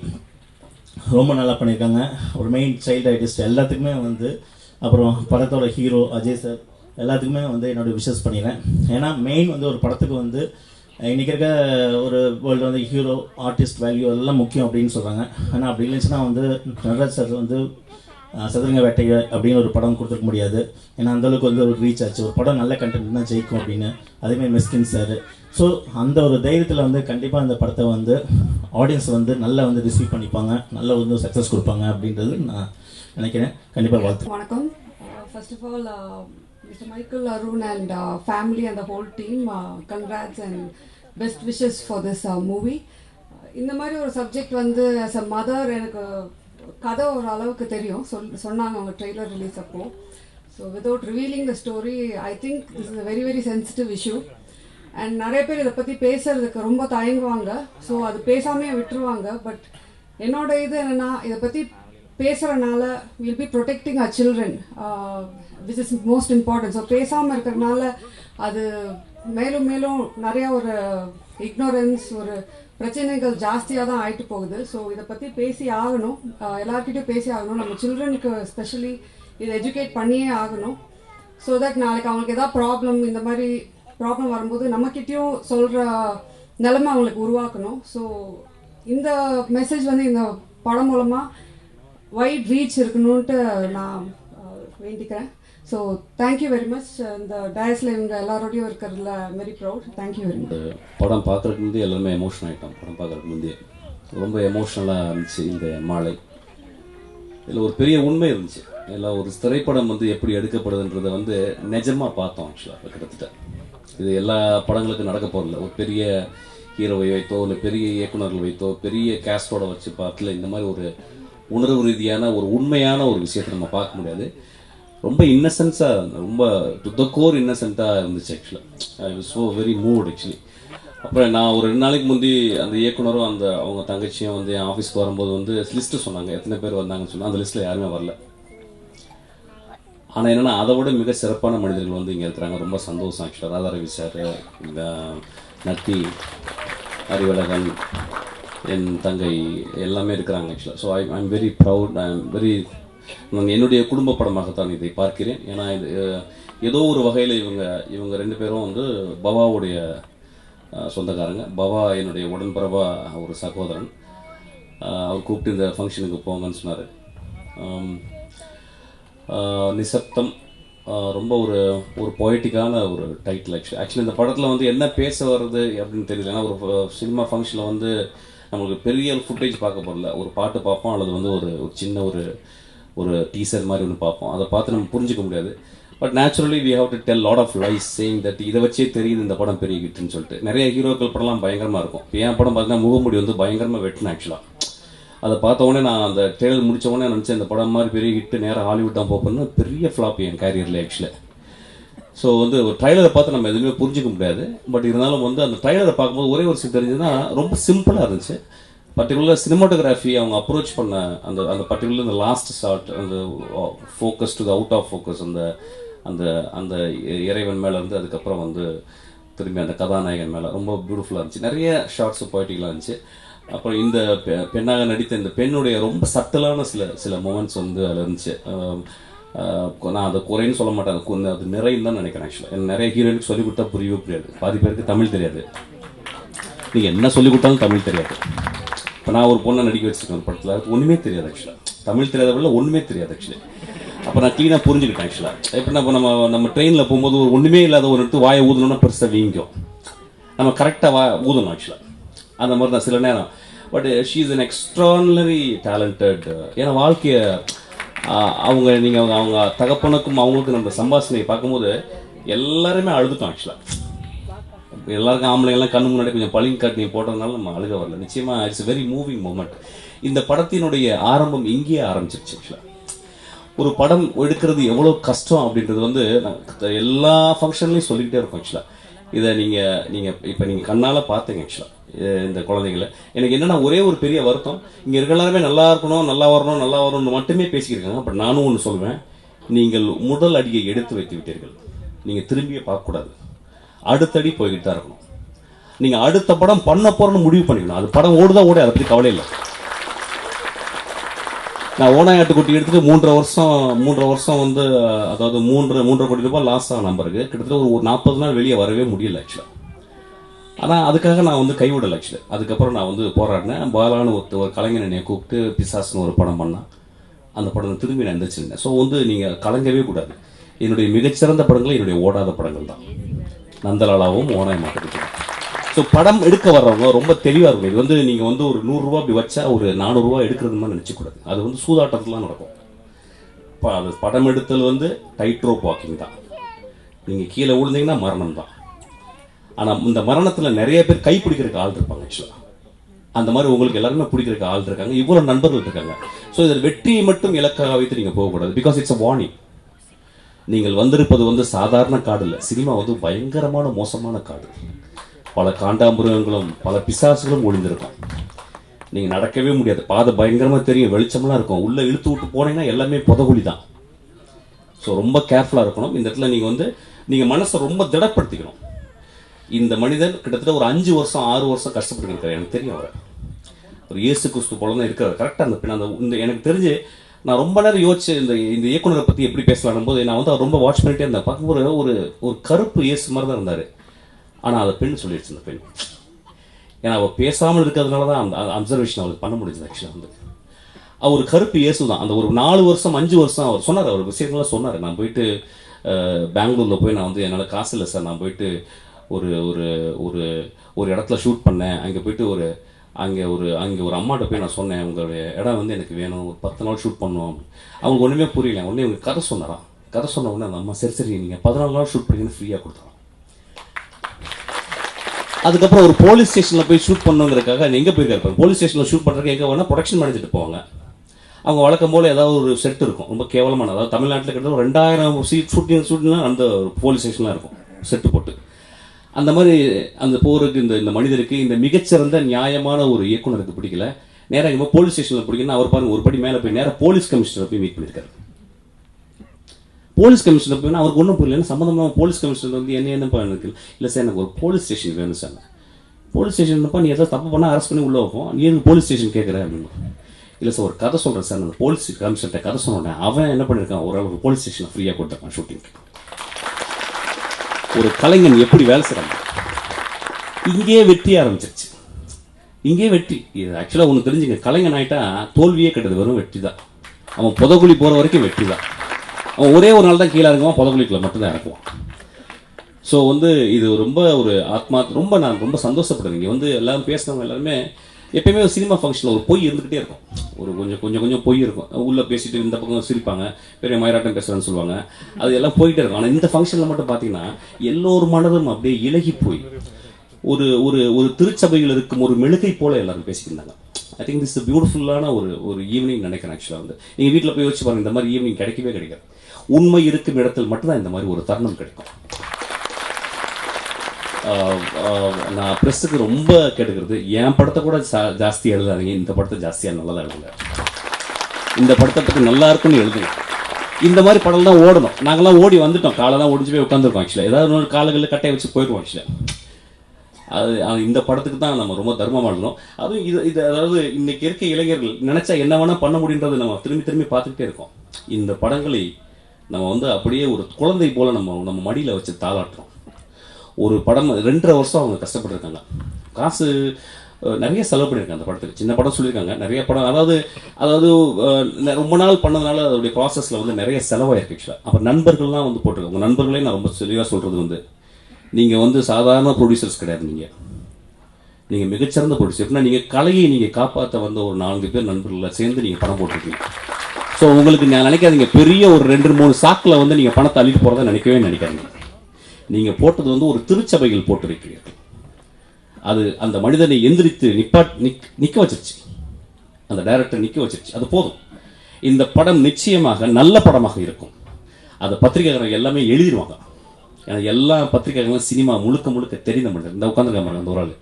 ரொம்ப நல்லா பண்ணியிருக்காங்க. ஒரு மெயின் சைல்டு ஆர்டிஸ்ட் எல்லாத்துக்குமே வந்து அப்புறம் படத்தோட ஹீரோ அஜய் சார் எல்லாத்துக்குமே வந்து என்னோடய விஷஸ் பண்ணிடுறேன். ஏன்னா மெயின் வந்து ஒரு படத்துக்கு வந்து இன்றைக்கி இருக்க ஒரு வேர்ல்டு வந்து ஹீரோ ஆர்டிஸ்ட் வேல்யூ எல்லாம் முக்கியம் அப்படின்னு சொல்கிறாங்க. ஆனால் அப்படி இல்லைச்சுன்னா வந்து நடராஜ் சார் வந்து சதுரங்க வேட்டை அப்படின்னு ஒரு படம் கொடுத்துருக்க முடியாது. ஏன்னா அந்தளவுக்கு வந்து ஒரு ரீச் ஆச்சு, ஒரு படம் நல்ல கண்டென்ட் தான் ஜெயிக்கும் அப்படின்னு. அதேமாதிரி மிஸ்கின் சார். ஸோ அந்த ஒரு தைரியத்தில் வந்து கண்டிப்பாக இந்த படத்தை வந்து ஆடியன்ஸ் வந்து நல்லா வந்து ரிசீவ் பண்ணிப்பாங்க, நல்ல வந்து சக்ஸஸ் கொடுப்பாங்க அப்படின்றது நான் நினைக்கிறேன். கண்டிப்பாக வாழ்த்து. வணக்கம். First of all Mr. Michael, Arun and family and the whole team, congrats and best wishes for this movie. இந்த மாதிரி ஒரு சப்ஜெக்ட் வந்து as a mother எனக்கு கதை ஒரு அளவுக்கு தெரியும், சொன்னாங்க அவங்க ட்ரெய்லர் ரிலீஸ் அப்போ. So without revealing the story I think this is a very very sensitive issue. And நிறைய பேர் இதை பற்றி பேசுறதுக்கு ரொம்ப தயங்குவாங்க, ஸோ அது பேசாமே விட்டுருவாங்க. பட் என்னோட இது என்னென்னா, இதை பற்றி பேசுகிறனால will be protecting our children, which is most important. So பேசாமல் இருக்கிறதுனால அது மேலும் மேலும் நிறையா ஒரு இக்னோரன்ஸ், ஒரு பிரச்சனைகள் ஜாஸ்தியாக தான் ஆகிட்டு போகுது. ஸோ இதை பற்றி பேசி ஆகணும், எல்லாருக்கிட்டையும் பேசி ஆகணும். நம்ம சில்ட்ரனுக்கு ஸ்பெஷலி இதை எஜுகேட் பண்ணியே ஆகணும். ஸோ தட் நாளைக்கு அவங்களுக்கு எதாவது ப்ராப்ளம், இந்த மாதிரி ப்ராப்ளம் வரும்போது நம்மக்கிட்டேயும் சொல்கிற நிலைமை அவங்களுக்கு உருவாக்கணும். ஸோ இந்த மெசேஜ் வந்து இந்த படம் மூலமாக வைட் ரீச் இருக்கணும்ன்ட்டு நான் வேண்டிக்கிறேன். So thank you very much. இந்த டயஸில் இவங்க எல்லாரோடையும் இருக்கிறதுல very proud. Thank you very much. படம் பார்க்குறதுக்கு முந்தைய எல்லாருமே எமோஷன் ஆகிட்டோம். படம் பார்க்குறதுக்கு முந்தைய ரொம்ப எமோஷ்னலாக இருந்துச்சு இந்த மாலை. இதில் ஒரு பெரிய உண்மை இருந்துச்சு. இதில் ஒரு திரைப்படம் வந்து எப்படி எடுக்கப்படுதுன்றதை வந்து நிஜமாக பார்த்தோம். ஆக்சுவலாக கிட்டத்தட்ட இது எல்லா படங்களுக்கும் நடக்க போகிறதில்ல. ஒரு பெரிய ஹீரோவை வைத்தோ, இல்லை பெரிய இயக்குநர்கள் வைத்தோ, பெரிய கேஸ்டோட வச்சு பார்க்கல. இந்த மாதிரி ஒரு உணர்வு ரீதியான ஒரு உண்மையான ஒரு விஷயத்தை நம்ம பார்க்க முடியாது. ரொம்ப இன்னசென்ஸாக, ரொம்ப டு த கோர் இன்னசென்ட்டாக இருந்துச்சு. ஆக்சுவலாக I was so very mood actually. அப்புறம் நான் ஒரு 2 நாளைக்கு முந்தி அந்த இயக்குனரும் அவங்க தங்கச்சியும் வந்து என் ஆஃபீஸ்க்கு வரும்போது வந்து லிஸ்ட்டு சொன்னாங்க, எத்தனை பேர் வந்தாங்கன்னு சொன்னால். அந்த லிஸ்ட்டில் யாருமே வரல. ஆனால் என்னென்னா அதை விட மிக சிறப்பான மனிதர்கள் வந்து இங்கே இருக்கிறாங்க. ரொம்ப சந்தோஷம். ஆக்சுவலாக ராதாரவி சார், இந்த நட்டி, அறிவழகன், என் தங்கை எல்லாமே இருக்கிறாங்க ஆக்சுவலாக. So I'm very proud. I'm very, நான் என்னுடைய குடும்ப படமாகத்தான் இதை பார்க்கிறேன். ஏன்னா இது ஏதோ ஒரு வகையில் இவங்க 2 பேரும் வந்து பவாவுடைய சொந்தக்காரங்க. பவா என்னுடைய உடன்பிறவா ஒரு சகோதரன். அவர் கூப்பிட்டு இந்த ஃபங்க்ஷனுக்கு போங்கன்னு சொன்னார். நிசப்தம் ரொம்ப ஒரு பொய்டிக்கான ஒரு டைட்டில். ஆக்சுவலி இந்த படத்தில் வந்து என்ன பேச வருது அப்படின்னு தெரியல. ஏன்னா ஒரு சினிமா ஃபங்க்ஷனில் வந்து நம்மளுக்கு பெரிய ஃபுட்டேஜ் பார்க்க போகல. ஒரு பாட்டு பார்ப்போம், அல்லது வந்து ஒரு சின்ன ஒரு டீசர் மாதிரி ஒன்று பார்ப்போம். அதை பார்த்து நம்ம புரிஞ்சிக்க முடியாது. But naturally we have to tell lot of lies saying that இதை வச்சே தெரியுது இந்த படம் பெரிய ஹிட்னு சொல்லிட்டு. நிறைய ஹீரோக்கள் படம்லாம் பயங்கரமாக இருக்கும். என் படம் பார்த்தீங்கன்னா முகமுடி வந்து பயங்கரமாக வெட்டினேன். ஆக்சுவலாக அதை பார்த்த உடனே நான் அந்த ட்ரெய்லர் முடித்த உடனே நினச்சேன் இந்த படம் மாதிரி பெரிய ஹிட்டு நேராக ஹாலிவுட் தான் போகணும்னு. பெரிய ஃப்ளாப் என் கேரியரில் ஆக்சுவலாக. ஸோ வந்து ஒரு ட்ரைலரை பார்த்து நம்ம எதுவுமே புரிஞ்சிக்க முடியாது. பட் இருந்தாலும் வந்து அந்த ட்ரைலரை பார்க்கும்போது ஒரே ஒரு விஷயம் தெரிஞ்சதுன்னா ரொம்ப சிம்பிளாக இருந்துச்சு. பர்டிகுலர் சினிமாட்டோகிராஃபி அவங்க அப்ரோச் பண்ண அந்த பர்டிகுலர் இந்த லாஸ்ட் ஷாட், அந்த focus to out of focus, அந்த அந்த இறைவன் மேலே இருந்து அதுக்கப்புறம் வந்து திரும்பி அந்த கதாநாயகன் மேலே ரொம்ப பியூட்டிஃபுல்லாக இருந்துச்சு. நிறைய ஷார்ட்ஸு பொய்ட்டிக்கலாக இருந்துச்சு. அப்புறம் இந்த பெண்ணாக நடித்த இந்த பெண்ணுடைய ரொம்ப சட்டலான சில மூமெண்ட்ஸ் வந்து அதில் இருந்துச்சு. நான் அதை குறைன்னு சொல்ல மாட்டேன், அது நிறைன்னு தான் நினைக்கிறேன். ஆக்சுவலாக எனக்கு நிறைய ஹீரோயினுக்கு சொல்லிக் கொடுத்தா புரியவே புரியாது. பாதி பேருக்கு தமிழ் தெரியாது. நீங்கள் என்ன சொல்லிக் கொடுத்தாலும் தமிழ் தெரியாது. இப்போ நான் ஒரு பொண்ணை நடிக்க வச்சுருக்கேன் ஒரு படத்தில், ஒன்றுமே தெரியாது. ஆக்சுவலாக தமிழ் தெரியாதவங்கள ஒன்றுமே தெரியாது. ஆக்சுவலி அப்போ நான் க்ளீனாக புரிஞ்சுக்கிட்டேன். ஆக்சுவலாக எப்படின்னா இப்போ நம்ம ட்ரெயினில் போகும்போது ஒரு ஒன்றுமே இல்லாத ஒரு இடத்து வாயை ஊதணும்னா பெருசாக வீங்கும். நம்ம கரெக்டாக ஊதணும். ஆக்சுவலாக அந்த மாதிரி தான் சில நேரம். But she is an extraordinary talented. ஏன்னா வாழ்க்கையை அவங்க தகப்பனுக்கும் அவங்களுக்கும் நம்ம சம்பாஷணையை பார்க்கும்போது எல்லாருமே அழுதுட்டோம். ஆக்சுவலாக எல்லாருக்கும் ஆம்பளைங்கெல்லாம் கண்ணு முன்னாடி கொஞ்சம் பளிங்கு காட்டி போட்டதுனால நம்ம அழுக வரல. நிச்சயமாக இட்ஸ் வெரி மூவிங் மூமெண்ட். இந்த படத்தினுடைய ஆரம்பம் இங்கேயே ஆரம்பிச்சிருச்சு. ஆக்சுவலாக ஒரு படம் எடுக்கிறது எவ்வளோ கஷ்டம் அப்படின்றது வந்து எல்லா ஃபங்க்ஷன்லையும் சொல்லிக்கிட்டே இருக்கும். ஆக்சுவலாக இதை நீங்கள் இப்போ நீங்கள் கண்ணால் பார்த்தீங்க. ஆக்சுவலாக இந்த குழந்தைங்களை எனக்கு என்னென்னா ஒரே ஒரு பெரிய வருத்தம், இங்கே இருக்க எல்லாருமே நல்லா இருக்கணும், நல்லா வரணும்னு மட்டுமே பேசிக்கிருக்காங்க. பட் நானும் ஒன்று சொல்லுவேன், நீங்கள் முதல் அடியை எடுத்து வைத்து விட்டீர்கள். நீங்கள் திரும்பியே பார்க்கக்கூடாது, அடுத்தடி போய்கிட்டு தான் இருக்கணும். நீங்கள் அடுத்த படம் பண்ண போகிறோன்னு முடிவு பண்ணிக்கணும். அது படம் ஓடுதான் ஓட, அதை பற்றி கவலை இல்லை. நான் ஓனாயாட்டுக்குட்டி எடுத்துட்டு 3.5 வருஷம் வந்து அதாவது 3.5 கோடி ரூபாய் லாஸ் ஆன நம்பருக்கு கிட்டத்தட்ட ஒரு 40 நாள் வெளியே வரவே முடியல ஆக்சுவலாக. ஆனால் அதுக்காக நான் வந்து கைவிடலை ஆக்சுவலி. அதுக்கப்புறம் நான் வந்து போராடினேன். பாலான்னு ஒரு கலைஞர் என்னை கூப்பிட்டு பிசாசுன்னு ஒரு படம் பண்ணான். அந்த படம் திரும்பி நான் எந்திரிச்சிருந்தேன். ஸோ வந்து நீங்கள் கலங்கவே கூடாது. என்னுடைய மிகச்சிறந்த படங்கள் என்னுடைய ஓடாத படங்கள் தான். நந்தலாலாவும் ஓனாய் மாட்டுக்கிட்டு. ஸோ படம் எடுக்க வர்றவங்க ரொம்ப தெளிவாக இருக்கும். இது வந்து நீங்கள் வந்து ஒரு 100 ரூபா அப்படி வச்சா ஒரு 400 ரூபா எடுக்கிறது மாதிரி நினச்சிக்கூடாது. அது வந்து சூதாட்டத்துலாம் நடக்கும். இப்போ அது படம் எடுத்தல் வந்து டைட் ரோப் வாக்கிங் தான். நீங்கள் கீழே விழுந்தீங்கன்னா மரணம் தான். ஆனால் இந்த மரணத்தில் நிறைய பேர் கை பிடிக்கிறதுக்கு ஆள் இருப்பாங்க ஆக்சுவலாக. அந்த மாதிரி உங்களுக்கு எல்லாருமே பிடிக்கிறதுக்கு ஆள் இருக்காங்க. இவ்வளோ நண்பர்கள் இருக்காங்க. ஸோ இதில் வெற்றியை மட்டும் இலக்காக வைத்து நீங்கள் போகக்கூடாது. Because it's a warning. நீங்கள் வந்திருப்பது வந்து சாதாரண காடு இல்லை. சினிமா வந்து பயங்கரமான மோசமான காடு. பல காண்டாமிருகங்களும் பல பிசாசுகளும் ஒளிந்திருக்கும். நீங்கள் நடக்கவே முடியாது. பாதை பயங்கரமாக தெரியும், வெளிச்சம்லாம் இருக்கும். உள்ளே இழுத்து விட்டு போனீங்கன்னா எல்லாமே புதகுழி தான். ஸோ ரொம்ப கேர்ஃபுல்லாக இருக்கணும். இந்த இடத்துல நீங்கள் மனசை ரொம்ப திடப்படுத்திக்கணும். இந்த மனிதன் கிட்டத்தட்ட ஒரு 5 வருஷம் 6 வருஷம் கஷ்டப்பட்டு இருக்காரு. எனக்கு தெரியும். அவர் ஒரு இயேசு கிறிஸ்து போல தான் இருக்கிறார். கரெக்டாக அந்த எனக்கு தெரிஞ்சு நான் ரொம்ப நேரம் யோசிச்சு இந்த இயக்குனரை பற்றி எப்படி பேசலாம் போது நான் வந்து அவர் ரொம்ப வாட்ச் பண்ணிட்டே இருந்தேன். பார்க்கும்போது ஒரு கருப்பு இயேசு மாதிரி தான் இருந்தார். ஆனால் அதை பெண் சொல்லிடுச்சு. அந்த பெண் ஏன்னா அவள் பேசாமல் இருக்கிறதுனால தான் அந்த அப்சர்வேஷன் அவளுக்கு பண்ண முடிஞ்சது. ஆக்சுவலாக வந்து அவர் கருப்பு இயேசு தான். அந்த ஒரு 4 வருஷம் 5 வருஷம் அவர் சொன்னார். அவர் விஷயங்கள்லாம் சொன்னார். நான் போயிட்டு பெங்களூரில் போய் நான் வந்து என்னால் காசு இல்லை சார், நான் போயிட்டு ஒரு ஒரு ஒரு ஒரு இடத்துல ஷூட் பண்ணேன். அங்கே போயிட்டு அங்கே ஒரு அம்மாட்ட போய் நான் சொன்னேன், உங்களுடைய இடம் வந்து எனக்கு வேணும், ஒரு 10 நாள் ஷூட் பண்ணுவோம். அவங்களுக்கு ஒன்றுமே புரியல. உடனே இவங்க கதை சொன்னாராம். கதை சொன்ன உடனே அந்த அம்மா சரி நீங்கள் 14 நாள் ஷூட் பண்ணிங்கன்னு ஃப்ரீயாக கொடுத்தாராம். அதுக்கப்புறம் ஒரு போலீஸ் ஸ்டேஷனில் போய் ஷூட் பண்ணுங்கிறதுக்காக எங்கே போயிருக்காரு. போலீஸ் ஸ்டேஷனில் ஷூட் பண்ணுறதுக்கு எங்கே வேணால் ப்ரொடக்ஷன் மேனேஜர்ட்டு போவாங்க. அவங்க வழக்கம் போல் ஏதாவது ஒரு செட் இருக்கும், ரொம்ப கேவலமான. அதாவது தமிழ்நாட்டில் கிட்ட 2000 ஷூட்டிங்லாம் அந்த போலீஸ் ஸ்டேஷன்லாம் இருக்கும் செட்டு போட்டு. அந்த மாதிரி அந்த போருக்கு இந்த மனிதருக்கு இந்த மிகச்சிறந்த நியாயமான ஒரு இயக்குனருக்கு பிடிக்கல. நேராக இங்கே போலீஸ் ஸ்டேஷனில் பிடிக்கணும். அவர் பாருங்க ஒரு படி மேலே போய் நேராக போலீஸ் கமிஷனரை போய் மீட் பண்ணியிருக்காரு. போலீஸ் கமிஷனர் போய் அவருக்கு ஒன்றும் புரியல. சம்மந்தமாக போலீஸ் கமிஷனர் வந்து என்னப்பா எனக்கு இல்லை சார், எனக்கு ஒரு போலீஸ் ஸ்டேஷன் வேணும் சார். போலீஸ் ஸ்டேஷன்ப்பா நீ ஏதாவது தப்பு பண்ணால் அரெஸ்ட் பண்ணி உள்ளே வைப்போம், நீ எதுக்கு போலீஸ் ஸ்டேஷன் கேட்குறேன் அப்படின்னு. இல்லை சார் ஒரு கதை சொல்கிறேன் சார். அந்த போலீஸ் கமிஷன்கிட்ட கதை சொன்னேன். அவன் என்ன பண்ணியிருக்கான், ஒரு போலீஸ் ஸ்டேஷனை ஃப்ரீயாக கொடுத்துருக்கான் ஷூட்டிங்க்கு. ஒரு கலைஞன் எப்படி வேலை செய்கிறாங்க. இங்கேயே வெற்றி ஆரம்பிச்சிருச்சு. இங்கே வெற்றி. இது ஆக்சுவலாக ஒன்று தெரிஞ்சுங்க, கலைஞன் ஆகிட்டா தோல்வியே கிடையாது, வெறும் வெற்றி தான். அவன் புதகுழி போகிற வரைக்கும் வெற்றி தான். அவன் ஒரே ஒரு நாள் தான் கீழே இறங்குவான், புதகுழிக்குள்ள மட்டும்தான் இறக்குவான். ஸோ வந்து இது ரொம்ப ஒரு நான் ரொம்ப சந்தோஷப்படுறேன். இங்கே வந்து எல்லாரும் பேசுனவங்க எல்லாருமே எப்பயுமே ஒரு சினிமா ஃபங்க்ஷனில் ஒரு பொய் இருந்துகிட்டே இருக்கும். ஒரு கொஞ்சம் பொய் இருக்கும். உள்ளே பேசிட்டு இந்த பக்கம் சிரிப்பாங்க, பெரிய மயிராட்டம் பேசுகிறேன்னு சொல்லுவாங்க. அது எல்லாம் போயிட்டே இருக்கும். ஆனால் இந்த ஃபங்க்ஷனில் மட்டும் பார்த்தீங்கன்னா எல்லோரு மனதும் அப்படியே இலகி போய் ஒரு திருச்சபையில் இருக்கும் ஒரு மெழுகை போல எல்லாரும் பேசிக்கிருந்தாங்க. ஐ திங்க் திஸ் பியூட்டிஃபுல்லான ஒரு ஈவினிங் நினைக்கிறேன். ஆக்சுவலாக வந்து நீங்கள் வீட்டில் போய் யோசிச்சு பாருங்க, இந்த மாதிரி ஈவினிங் கிடைக்கவே கிடைக்காது. உண்மை இருக்கும் இடத்தில் மட்டும்தான் இந்த மாதிரி ஒரு தருணம் கிடைக்கும். நான் ப்ரெஸ்ஸுக்கு ரொம்ப கேட்டுக்கிறது, என் படத்தை கூட ஜாஸ்தி எழுதாதீங்க, இந்த படத்தை ஜாஸ்தியாக நல்லா தான் எழுதுங்க. இந்த படத்தை பற்றி நல்லா இருக்குன்னு எழுதுங்க. இந்த மாதிரி படம் தான் ஓடணும். நாங்கள்லாம் ஓடி வந்துட்டோம், காலெல்லாம் ஒடிஞ்சு போய் உட்காந்துருக்கோம். ஆக்சுவலாக ஏதாவது ஒரு காலங்களில் கட்டையை வச்சு போயிடுவோம். ஆக்சுவலாக அது இந்த படத்துக்கு தான் நம்ம ரொம்ப தர்மமாக எழுதணும். அதுவும் இது அதாவது இன்னைக்கு இருக்க இளைஞர்கள் நினச்சா என்ன வேணால் பண்ண முடியுன்றது நம்ம திரும்பி பார்த்துக்கிட்டே இருக்கோம். இந்த படங்களை நம்ம வந்து அப்படியே ஒரு குழந்தை போல நம்ம மடியில் வச்சு தாளாட்டுறோம். ஒரு படம் 2.5 வருஷம் அவங்க கஷ்டப்பட்டுருக்காங்க. காசு நிறைய செலவு பண்ணியிருக்காங்க அந்த படத்துக்கு. சின்ன படம் சொல்லியிருக்காங்க, நிறைய படம் அதாவது ரொம்ப நாள் பண்ணதுனால அதோடைய ப்ராசஸில் வந்து நிறைய செலவாயிருக்கு. ஆக்சுவலாக அப்புறம் நண்பர்கள்லாம் வந்து போட்டிருக்காங்க. உங்கள் நண்பர்களே நான் ரொம்ப தெளிவாக சொல்கிறது வந்து, நீங்கள் வந்து சாதாரண ப்ரொடியூசர்ஸ் கிடையாது. நீங்கள் மிகச்சிறந்த ப்ரொடியூசர். எப்படின்னா நீங்கள் கலையை நீங்கள் காப்பாற்ற வந்த ஒரு 4 பேர் நண்பர்களை சேர்ந்து நீங்கள் படம் போட்டிருக்கீங்க. ஸோ உங்களுக்கு நான் நினைக்காதீங்க பெரிய ஒரு 2-3 சாக்கில் வந்து நீங்கள் பணத்தை அள்ளிட்டு போகிறத நினைக்காதீங்க. நீங்கள் போட்டது வந்து ஒரு திருச்சபைகள் போட்டிருக்கிறீர்கள். அது அந்த மனிதனை எந்திரித்து நிற்க வச்சிருச்சு. அந்த டைரக்டர் நிற்க வச்சிருச்சு. அது போதும். இந்த படம் நிச்சயமாக நல்ல படமாக இருக்கும். அதை பத்திரிகையாளர்கள் எல்லாமே எழுதிடுவாங்க. ஏன்னா எல்லா பத்திரிகைகளும் சினிமா முழுக்க தெரிந்த மனிதர். இந்த உட்காந்துருக்காங்க அந்த ஒரு ஆள்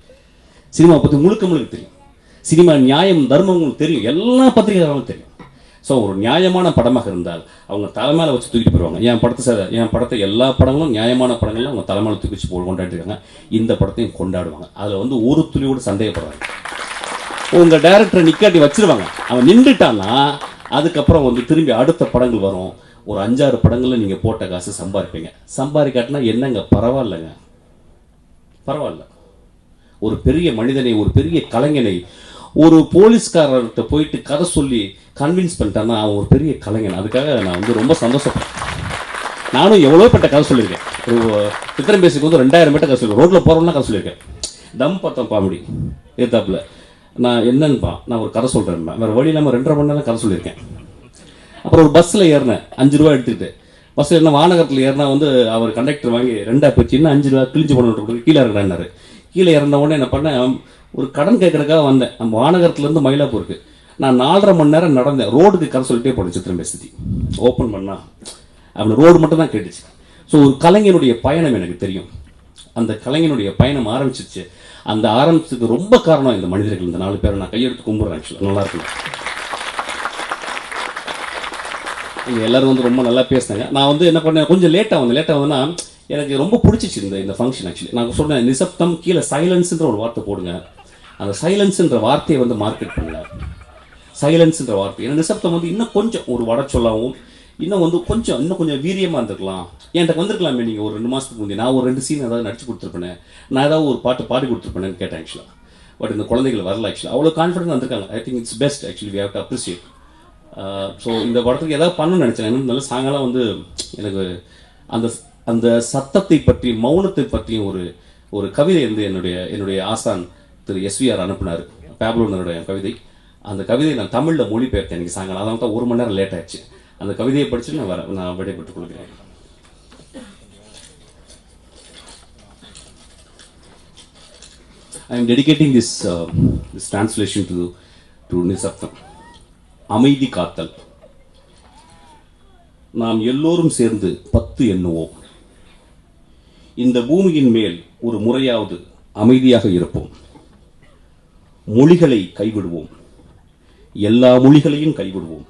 சினிமா பற்றி முழுக்க தெரியும். சினிமா நியாயம் தர்மம் உங்களுக்கு தெரியும். எல்லா பத்திரிகைகளும் தெரியும். ஸோ ஒரு நியாயமான படமாக இருந்தால் அவங்க தலைமையில வச்சு தூக்கிட்டு போயிடுவாங்க. என் படத்தை எல்லா படங்களும் நியாயமான படங்களும் அவங்க தலைமையில தூக்கி வச்சு கொண்டாடிருக்காங்க. இந்த படத்தையும் கொண்டாடுவாங்க. அதில் வந்து ஒரு துளியோடு சந்தேகப்படுறாங்க. உங்கள் டைரக்டரை நிக்காட்டி வச்சிருவாங்க. அவன் நின்றுட்டான்னா அதுக்கப்புறம் வந்து திரும்பி அடுத்த படங்கள் வரும். ஒரு 5-6 படங்களில் நீங்கள் போட்ட காசு சம்பாதிப்பீங்க. சம்பாதிக்காட்டினா என்னங்க, பரவாயில்லைங்க, பரவாயில்ல. ஒரு பெரிய மனிதனை, ஒரு பெரிய கலைஞனை ஒரு போலீஸ்காரர்கிட்ட போயிட்டு கதை சொல்லி கன்வின்ஸ் பண்ணிட்டான்னா அவன் ஒரு பெரிய கலைஞன். அதுக்காக நான் வந்து ரொம்ப சந்தோஷப்படுறேன். நானும் எவ்வளோ பேட்ட கதை சொல்லியிருக்கேன். ஒரு விக்ரம் பேசிக்கு வந்து 2000 பேட்ட கதை சொல்லியிருக்கேன். ரோட்டில் போகிறோம்னா கதை சொல்லியிருக்கேன். தம் பத்தம் காமெடி ஏத்தாப்புல நான் என்னன்னுப்பா நான் ஒரு கதை சொல்கிறேன். வேறு வழி இல்லாமல் 2.5 மணி நேரம் கதை சொல்லியிருக்கேன். அப்புறம் ஒரு பஸ்ஸில் ஏறினேன் 5 ரூபா எடுத்துக்கிட்டு. பஸ்ஸில் ஏறினா வானகரத்தில் ஏறினா வந்து அவர் கண்டக்டர் வாங்கி 2 போச்சு, இன்னும் 5 ரூபா கிழிஞ்சு போட்டு கீழே இறங்குறாரு. கீழே இறந்த உடனே என்ன பண்ணேன், ஒரு கடன் கேட்கறதுக்காக வந்தேன். நம்ம வானகரத்துலேருந்து மயிலாப்பூருக்கு நான் 4.5 மணி நேரம் நடந்தேன். ரோடுக்கு கதை சொல்லிட்டே போனேன். சித்திரம் பேசி ஓப்பன் பண்ணா அவனை ரோடு மட்டும் தான் கேட்டுச்சு. ஸோ ஒரு கலைஞனுடைய பயணம் எனக்கு தெரியும். அந்த கலைஞனுடைய பயணம் ஆரம்பிச்சிச்சு. அந்த ஆரம்பிச்சதுக்கு ரொம்ப காரணம் இந்த மனிதர்கள், இந்த 4 பேரை நான் கையெடுத்து கும்பிட்றேன். ஆக்சுவலாக நல்லா இருக்கு. இங்கே எல்லாரும் வந்து ரொம்ப நல்லா பேசினாங்க. நான் வந்து என்ன பண்ணேன், கொஞ்சம் லேட்டாக வந்தேன்னா எனக்கு ரொம்ப பிடிச்சிச்சு இந்த ஃபங்க்ஷன். ஆக்சுவலி நான் சொன்னேன் நிசப்தம் கீழே சைலன்ஸ்ன்ற ஒரு வார்த்தை போடுங்க. அந்த சைலன்ஸ்ன்ற வார்த்தையை வந்து மார்க்கெட் பண்ணுங்க. சைலன்ஸ்ன்ற வார்த்தை ஏன்னா நிசப்தம் வந்து இன்னும் கொஞ்சம் ஒரு வட சொல்லாவும் இன்னும் கொஞ்சம் வீரியமாக இருந்திருக்கலாம். என்கிட்ட வந்திருக்கலாமே நீங்கள் ஒரு 2 மாதத்துக்கு முந்தைய நான் ஒரு 2 சீன் ஏதாவது நடிச்சு கொடுத்துருப்பேன், நான் ஏதாவது ஒரு பாட்டு பாடி கொடுத்துருப்பேன்னு கேட்டேன் ஆக்சுவலாக. பட் இந்த குழந்தைகள் வரல. ஆக்சுவலாக அவ்வளோ கான்ஃபிடன்ஸ் வந்திருக்காங்க. I think it's best. Actually we have to appreciate. So இந்த படத்துக்கு ஏதாவது பண்ணணும்னு நினச்சேன். இன்னும் நல்ல சாயங்காலம் வந்து எனக்கு அந்த சத்தத்தை பற்றி மௌனத்தை பற்றியும் ஒரு கவிதை வந்து என்னுடைய ஆசான் திரு SVR அனுப்பினார். பேப்லோனருடைய கவிதை. அந்த கவிதையை நான் தமிழில் மொழிபெயர்த்தேன் எனக்கு சாயங்காலம். அதான் தான் 1 மணி நேரம் லேட் ஆயிடுச்சு. அந்த கவிதையை படிச்சுட்டு நான் விடைபெற்றுக் கொள்கிறேன். I am dedicating this translation to நிசப்தம். அமைதி காத்தல். நாம் எல்லோரும் சேர்ந்து 10 எண்ணுவோம். இந்த பூமியின் மேல் ஒரு முறையாவது அமைதியாக இருப்போம். மொழிகளை கைவிடுவோம். எல்லா மொழிகளையும் கைவிடுவோம்.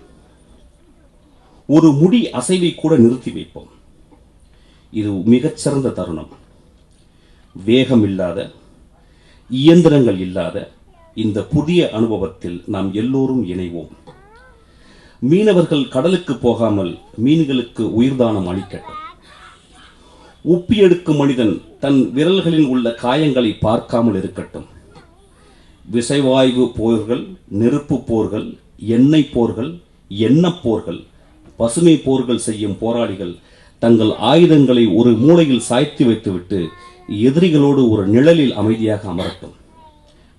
ஒரு முடி அசைவை கூட நிறுத்தி வைப்போம். இது மிகச்சிறந்த தருணம். வேகம் இல்லாத, இயந்திரங்கள் இல்லாத இந்த புதிய அனுபவத்தில் நாம் எல்லோரும் இணைவோம். மீனவர்கள் கடலுக்கு போகாமல் மீன்களுக்கு உயிர்தானம் அளிக்கட்டும். உப்பி எடுக்கும் மனிதன் தன் விரல்களில் உள்ள காயங்களை பார்க்காமல் இருக்கட்டும். விசைவாயு போர்கள், நெருப்பு போர்கள், எண்ணெய் போர்கள், எண்ணெய் போர்கள், பசுமை போர்கள் செய்யும் போராளிகள் தங்கள் ஆயுதங்களை ஒரு மூலையில் சாய்த்து வைத்துவிட்டு எதிரிகளோடு ஒரு நிழலில் அமைதியாக அமரட்டும்.